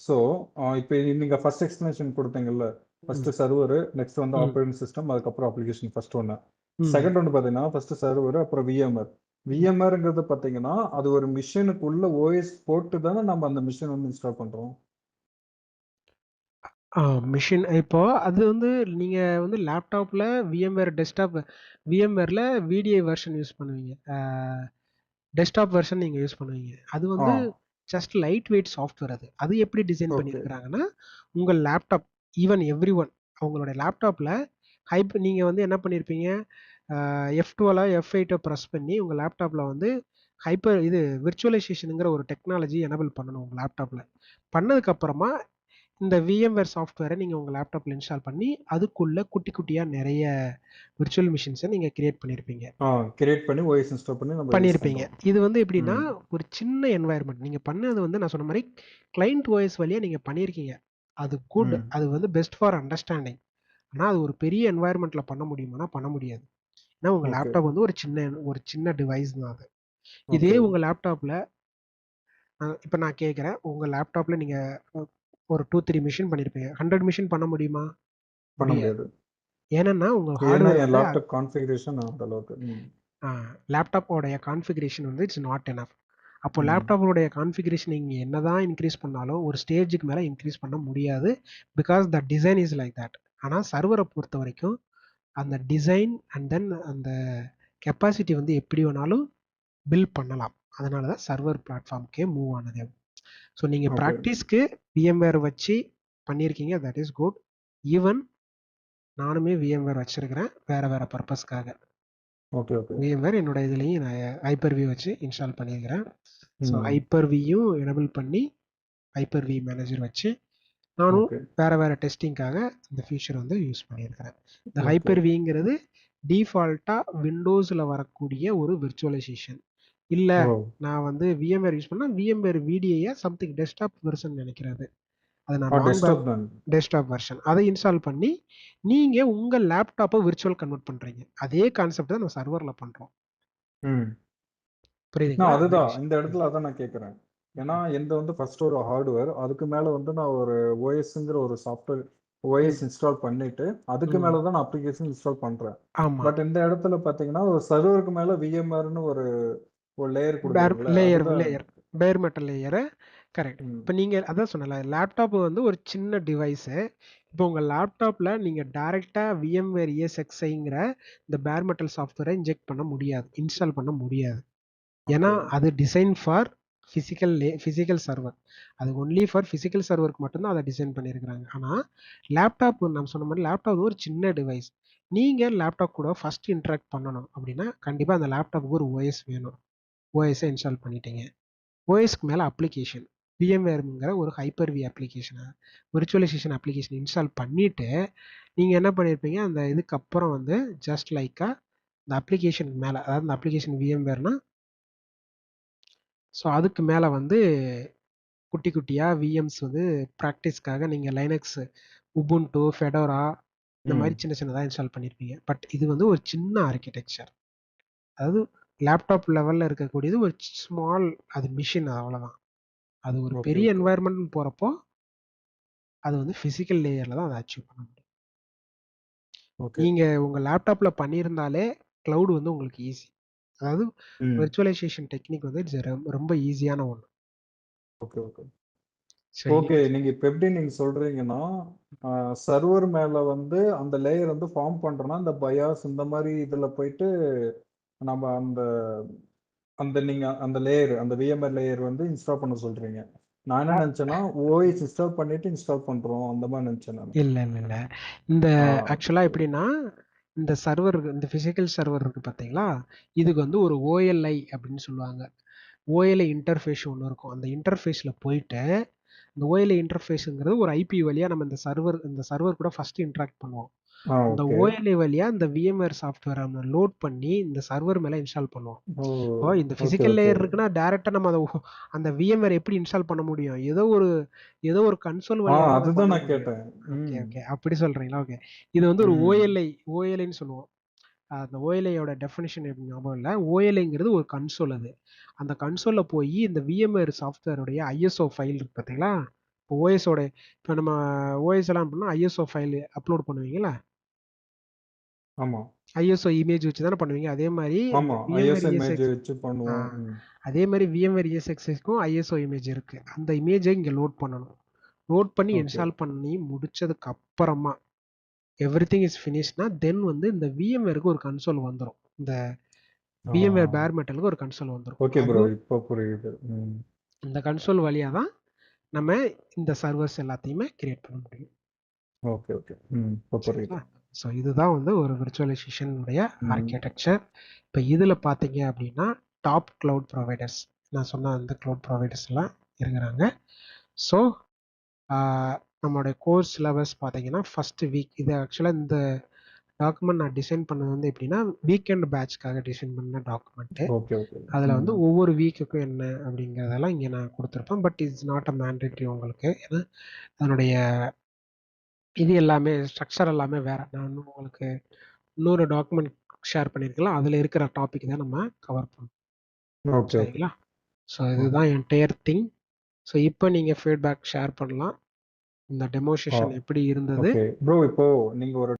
[SPEAKER 2] ஸோ இப்போ நீங்கள் ஃபர்ஸ்ட் எக்ஸ்பிளனேஷன் கொடுத்தீங்கல்ல, ஃபர்ஸ்ட் சர்வர், நெக்ஸ்ட் வந்து ஆப்ரேட்டிங் சிஸ்டம், அதுக்கப்புறம் அப்ளிகேஷன். ஃபர்ஸ்ட் ஒன்று. செகண்ட் ஒன்று பார்த்தீங்கன்னா ஃபர்ஸ்ட் சர்வர், அப்புறம் விஎம்ஆர். விஎம்ஆர்ங்கிறது பார்த்தீங்கன்னா அது ஒரு மிஷினுக்குள்ள ஓஎஸ் போட்டு தானே நம்ம அந்த மிஷின் வந்து இன்ஸ்டால் பண்ணுறோம்.
[SPEAKER 1] மிஷின் இப்போ அது வந்து நீங்கள் வந்து லேப்டாப்பில் விஎம்வேர் டெஸ்க்டாப், விஎம்வேரில் விடிஐ வெர்ஷன் யூஸ் பண்ணுவீங்க, டெஸ்க்டாப் வெர்ஷன் நீங்கள் யூஸ் பண்ணுவீங்க. அது வந்து ஜஸ்ட் லைட் வெயிட் சாஃப்ட்வேர். அது எப்படி டிசைன் பண்ணியிருக்கிறாங்கன்னா, உங்கள் லேப்டாப் ஈவன் எவ்ரி ஒன் அவங்களோட லேப்டாப்பில் நீங்கள் வந்து என்ன பண்ணியிருப்பீங்க, F12 F8 ப்ரெஸ் பண்ணி உங்கள் லேப்டாப்பில் வந்து விர்ச்சுவலைசேஷனுங்கிற ஒரு டெக்னாலஜி எனபிள் பண்ணணும் உங்கள் லேப்டாப்பில். பண்ணதுக்கப்புறமா இந்த விஎம்வேர் சாஃப்ட்வேரை நீங்கள் உங்கள் லேப்டாப்பில் இன்ஸ்டால் பண்ணி அதுக்குள்ளே குட்டி குட்டியாக நிறைய விர்ச்சுவல் மிஷின்ஸை நீங்கள் கிரியேட் பண்ணியிருப்பீங்க, பண்ணியிருப்பீங்க. இது வந்து எப்படின்னா ஒரு சின்ன என்வாயர்மெண்ட் நீங்கள் பண்ணது வந்து நான் சொன்ன மாதிரி கிளைண்ட் ஓஎஸ் வழியாக நீங்கள் பண்ணியிருக்கீங்க. அது குட், அது வந்து பெஸ்ட் ஃபார் அண்டர்ஸ்டாண்டிங். ஆனால் அது ஒரு பெரிய என்வாயர்மெண்ட்டில் பண்ண முடியுமானா பண்ண முடியாது. ஏன்னா உங்கள் லேப்டாப் வந்து ஒரு சின்ன டிவைஸ் தான் அது. இதே உங்கள் லேப்டாப்பில் இப்போ நான் கேட்குறேன், உங்கள் லேப்டாப்பில் நீங்கள் ஒரு 2-3 மிஷின் பண்ணியிருப்பீங்க, 100 மிஷின் பண்ண முடியுமா? முடியாது. ஏன்னா உங்கள் ஹார்ட்வேர் லேப்டாப் லேப்டாப்போடைய கான்ஃபிகரேஷன் வந்து இட்ஸ் நாட் எனஃப். அப்போ லேப்டாப்போடைய கான்ஃபிகரேஷன் நீங்கள் என்னதான் இன்க்ரீஸ் பண்ணாலும் ஒரு ஸ்டேஜுக்கு மேலே இன்க்ரீஸ் பண்ண முடியாது, because the design is like that. ஆனால் சர்வரை பொறுத்த வரைக்கும் அந்த டிசைன் அண்ட் தென் அந்த கெப்பாசிட்டி வந்து எப்படி வேணாலும் பில்ட் பண்ணலாம். அதனால தான் சர்வர் பிளாட்ஃபார்ம்க்கே மூவ் ஆனது. ஸோ நீங்கள்
[SPEAKER 2] ஓகே
[SPEAKER 1] ப்ராக்டிஸ்க்கு VMware வச்சு பண்ணியிருக்கீங்க, தட் இஸ் குட். ஈவன் நானுமே VMware வச்சிருக்கிறேன் வேற வேற பர்பஸ்க்காக.
[SPEAKER 2] ஓகே ஓகே
[SPEAKER 1] VMware என்னோட இதுலேயும் நான் ஹைப்பர்-வி வச்சு இன்ஸ்டால் பண்ணியிருக்கிறேன். ஸோ
[SPEAKER 2] ம்
[SPEAKER 1] ஹைப்பர்-வியும் எனபிள் பண்ணி ஹைப்பர்-வி மேனேஜர் வச்சு நானும்
[SPEAKER 2] ஓகே
[SPEAKER 1] வேற வேற டெஸ்டிங்காக இந்த ஃபியூச்சர் வந்து யூஸ் பண்ணியிருக்கிறேன். இந்த
[SPEAKER 2] ஓகே
[SPEAKER 1] ஹைப்பர்-விங்கிறது டிஃபால்ட்டாக விண்டோஸில் வரக்கூடிய ஒரு விர்ச்சுவலைசேஷன். இல்லை
[SPEAKER 2] ஓ
[SPEAKER 1] நான் வந்து VMware யூஸ் பண்ணால் VMware VDI something desktop version நினைக்கிறது, அதை நான் ராங்
[SPEAKER 2] டெஸ்க்டாப் தான்.
[SPEAKER 1] டெஸ்க்டாப் வெர்ஷன் அதை இன்ஸ்டால் பண்ணி நீங்கள் உங்கள் லேப்டாப்பை விர்ச்சுவல் கன்வெர்ட் பண்ணுறீங்க. அதே கான்செப்ட் தான் நம்ம சர்வரில் பண்ணுறோம்.
[SPEAKER 2] ம்
[SPEAKER 1] புரியுதுங்களா? அந்த
[SPEAKER 2] அதுதான்
[SPEAKER 1] விஷயம்.
[SPEAKER 2] இந்த இடத்துல அதான் நான் கேட்குறேன். ஏன்னா எந்த வந்து ஃபர்ஸ்ட் ஒரு ஹார்ட்வேர், அதுக்கு மேல வந்து நான் ஒரு ஓஎஸ்ங்கிற ஒரு சாஃப்ட்வேர் ஓஎஸ் இன்ஸ்டால் பண்ணிட்டு அதுக்கு மேல தான் நான் அப்ளிகேஷன் இன்ஸ்டால் பண்றேன்.
[SPEAKER 1] ஆமா,
[SPEAKER 2] பட் இந்த இடத்துல பாத்தீங்கன்னா ஒரு சர்வருக்கு மேல விஎம்ஆர்னு ஒரு லேயர் கொடுக்குறீங்களா?
[SPEAKER 1] லேயர்
[SPEAKER 2] அதுதான்.
[SPEAKER 1] லேயர் பேர் மெட்டல் லேயரை கரெக்ட்.
[SPEAKER 2] ம்.
[SPEAKER 1] இப்போ நீங்கள் அதான் சொன்னல, லேப்டாப் வந்து ஒரு சின்ன டிவைஸு. இப்போ உங்கள் லேப்டாப்பில் நீங்கள் டைரெக்டாக VMware ESXiங்கிற இந்த பேர் மெட்டல் சாஃப்ட்வேரை இன்ஜெக்ட் பண்ண முடியாது, இன்ஸ்டால் பண்ண முடியாது. ஏன்னா அது டிசைன் ஃபார் ஃபிசிக்கல் சர்வர். அது ஒன்லி ஃபார் ஃபிசிக்கல் சர்வருக்கு மட்டும்தான் அதை டிசைன் பண்ணியிருக்கிறாங்க. ஆனால் லேப்டாப் நம்ம சொன்ன மாதிரி லேப்டாப் ஒரு சின்ன டிவைஸ். நீங்கள் லேப்டாப் கூட ஃபர்ஸ்ட் இன்ட்ராக்ட் பண்ணணும் அப்படின்னா கண்டிப்பாக அந்த லேப்டாப்புக்கு ஒரு OS வேணும். OSஐ இன்ஸ்டால் பண்ணிட்டீங்க. OSக்கு மேலே அப்ளிகேஷன் VMwareங்கிற ஒரு ஹைப்பர்-வி அப்ளிகேஷனை விர்ச்சுவலைசேஷன் அப்ளிகேஷன் இன்ஸ்டால் பண்ணிவிட்டு நீங்கள் என்ன பண்ணியிருப்பீங்க, அந்த இதுக்கப்புறம் வந்து ஜஸ்ட் லைக்காக இந்த அப்ளிகேஷனுக்கு மேலே, அதாவது இந்த அப்ளிகேஷன் VMwareனா ஸோ அதுக்கு மேலே வந்து குட்டி குட்டியாக VMs வந்து ப்ராக்டிஸ்க்காக நீங்கள் லைனக்ஸ், உபுண்டு, ஃபெடோரா இந்த மாதிரி சின்ன சின்னதாக இன்ஸ்டால் பண்ணியிருப்பீங்க. பட் இது வந்து ஒரு சின்ன ஆர்கிடெக்சர், அதாவது லேப்டாப் லெவலில் இருக்கக்கூடியது ஒரு ஸ்மால், அது மிஷின் அவ்வளோதான். அது ஒரு
[SPEAKER 2] ஓகே
[SPEAKER 1] பெரிய
[SPEAKER 2] ஓகே
[SPEAKER 1] என்வாயர்மெண்ட் போகிறப்போ அது வந்து ஃபிசிக்கல் லேயரில் தான் அதை அச்சீவ் பண்ண முடியும்.
[SPEAKER 2] ஓகே
[SPEAKER 1] நீங்கள் உங்கள் லேப்டாப்பில் பண்ணியிருந்தாலே க்ளவுட் வந்து உங்களுக்கு ஈஸி. அதாவது
[SPEAKER 2] ம்
[SPEAKER 1] விர்ச்சுவலைசேஷன் டெக்னிக் வந்து ரொம்ப ஈஸியான ஒன்று.
[SPEAKER 2] ஓகே ஓகே
[SPEAKER 1] சரி,
[SPEAKER 2] ஓகே. நீங்க இப்ப எப்படி நீங்க சொல்றீங்கன்னா சர்வர் மேல வந்து அந்த லேயர் வந்து ஃபார்ம் பண்றோம்னா இந்த பயாஸ் இந்த மாதிரி இதுல போயிட்டு நம்ம அந்த அந்த நீங்க அந்த லேயர் அந்த விஎம்ஆர் லேயர் வந்து இன்ஸ்டால் பண்ண சொல்றீங்க. நான் என்ன நினைச்சேன்னா ஓஎஸ் இன்ஸ்டால் பண்ணிட்டு இன்ஸ்டால் பண்றோம் அந்த மாதிரி நினைச்சேன் நான்.
[SPEAKER 1] இல்லை இல்லை இல்லை, இந்த
[SPEAKER 2] ஆ
[SPEAKER 1] ஆக்சுவலாக எப்படின்னா இந்த சர்வர், இந்த ஃபிசிக்கல் சர்வர் இருக்குது பார்த்தீங்களா, இதுக்கு வந்து ஒரு OLI அப்படின்னு சொல்லுவாங்க. OLI இன்டர்ஃபேஸ் ஒன்று இருக்கும். அந்த இன்டர்ஃபேஸில் போயிட்டு இந்த OLI இன்டர்ஃபேஸுங்கிறது ஒரு IP வழியாக நம்ம இந்த சர்வர் கூட ஃபஸ்ட்டு இன்ட்ராக்ட் பண்ணுவோம். இந்த
[SPEAKER 2] ஓகே.
[SPEAKER 1] OLI வழியா இந்த VMware சாஃப்ட்வேரை நம்ம லோட் பண்ணி இந்த சர்வர் மேலே இன்ஸ்டால் பண்ணுவோம்.
[SPEAKER 2] ஓ
[SPEAKER 1] இப்போ இந்த
[SPEAKER 2] ஓகே
[SPEAKER 1] ஃபிசிக்கல்
[SPEAKER 2] ஓகே
[SPEAKER 1] லேயர் இருக்குன்னா டேரெக்டாக நம்ம அந்த VMware எப்படி இன்ஸ்டால் பண்ண முடியும்? ஏதோ ஒரு கன்சோல் வழியாக தான் அதை
[SPEAKER 2] அதுதான்
[SPEAKER 1] பண்ண
[SPEAKER 2] நான்
[SPEAKER 1] முடியும்.
[SPEAKER 2] கேட்டேன்.
[SPEAKER 1] ஓகே
[SPEAKER 2] ம்
[SPEAKER 1] ஓகே, அப்படி சொல்கிறீங்களா? ஓகே. இது வந்து ஒரு
[SPEAKER 2] ம்
[SPEAKER 1] OLIன்னு சொல்லுவோம். அந்த OLIயோட டெஃபினிஷன் எப்படி ஞாபகம் இல்லை. OLIங்கிறது ஒரு கன்சோல். அது அந்த கன்சோலில் போய் இந்த VMware சாஃப்ட்வேருடைய ISO ஃபைல் இருக்கு பார்த்தீங்களா? இப்போ ஓஎஸோட, இப்போ நம்ம OS எல்லாம் பண்ணால் ISO ஃபைல் அப்லோட் பண்ணுவீங்களா?
[SPEAKER 2] ஆமா
[SPEAKER 1] ISO இமேஜ் வச்சு தானே பண்ணுவீங்க. அதே மாதிரி இந்த
[SPEAKER 2] ஆமா
[SPEAKER 1] VMware
[SPEAKER 2] ஐஎஸ்ஐ இமேஜ்
[SPEAKER 1] ESX,
[SPEAKER 2] வச்சு பண்ணுவோம்.
[SPEAKER 1] அதே மாதிரி VMware ESXக்கும் ISO இமேஜ் இருக்கு. அந்த இமேஜை இங்கே லோட் பண்ணணும். லோட் பண்ணி
[SPEAKER 2] ஓகே
[SPEAKER 1] இன்ஸ்டால் பண்ணி முடிச்சதுக்கு அப்புறமா எவ்ரிதிங் இஸ் ஃபினிஷ்னா தென் வந்து இந்த VMwareக்கு ஒரு கன்சோல் வந்துடும். இந்த VMware பேர் மெட்டலுக்கு ஒரு கன்சோல் வந்துடும்.
[SPEAKER 2] ஓகே
[SPEAKER 1] அது
[SPEAKER 2] ப்ரோ இப்போ புரியுது.
[SPEAKER 1] இந்த கன்சோல் வழியாக தான் நம்ம இந்த சர்வர்ஸ் எல்லாத்தையுமே கிரியேட் பண்ண முடியும்.
[SPEAKER 2] ஓகே ஓகே இப்போ புரியுது.
[SPEAKER 1] சரிங்களா? ஸோ இதுதான் வந்து ஒரு விர்ச்சுவலைசேஷனுடைய
[SPEAKER 2] ம்
[SPEAKER 1] ஆர்கிடெக்சர். இப்போ இதில் பார்த்தீங்க அப்படின்னா டாப் க்ளவுட் ப்ரொவைடர்ஸ், நான் சொன்ன அந்த க்ளவுட் ப்ரொவைடர்ஸ் எல்லாம் இருக்கிறாங்க. ஸோ நம்மளுடைய கோர்ஸ் சிலபஸ் பார்த்தீங்கன்னா ஃபஸ்ட்டு வீக், இது ஆக்சுவலாக இந்த டாக்குமெண்ட் நான் டிசைன் பண்ணது வந்து எப்படின்னா வீக்கெண்ட் பேட்ச்க்காக டிசைன் பண்ண டாக்குமெண்ட்டு.
[SPEAKER 2] ஓகே ஓகே
[SPEAKER 1] அதில் வந்து ஒவ்வொரு வீக்குக்கும் என்ன அப்படிங்கிறதெல்லாம் இங்கே நான் கொடுத்துருப்பேன். But it's not a mandatory உங்களுக்கு. ஏன்னா அதனுடைய இது எல்லாமே ஸ்ட்ரக்சர் எல்லாமே வேறு. நான் இன்னும் உங்களுக்கு இன்னொரு டாக்குமெண்ட் ஷேர் பண்ணியிருக்கலாம், அதில் இருக்கிற டாபிக் தான் நம்ம கவர் பண்ணோம்.
[SPEAKER 2] ஓகே ஓகே
[SPEAKER 1] சரிங்களா? ஸோ இதுதான் என்டையர் திங். ஸோ இப்போ நீங்கள் ஃபீட்பேக் ஷேர் பண்ணலாம். இந்த டெமோ செஷன் எப்படி இருந்தது?
[SPEAKER 2] ஓகே ப்ரோ இப்போ நீங்க ஒரு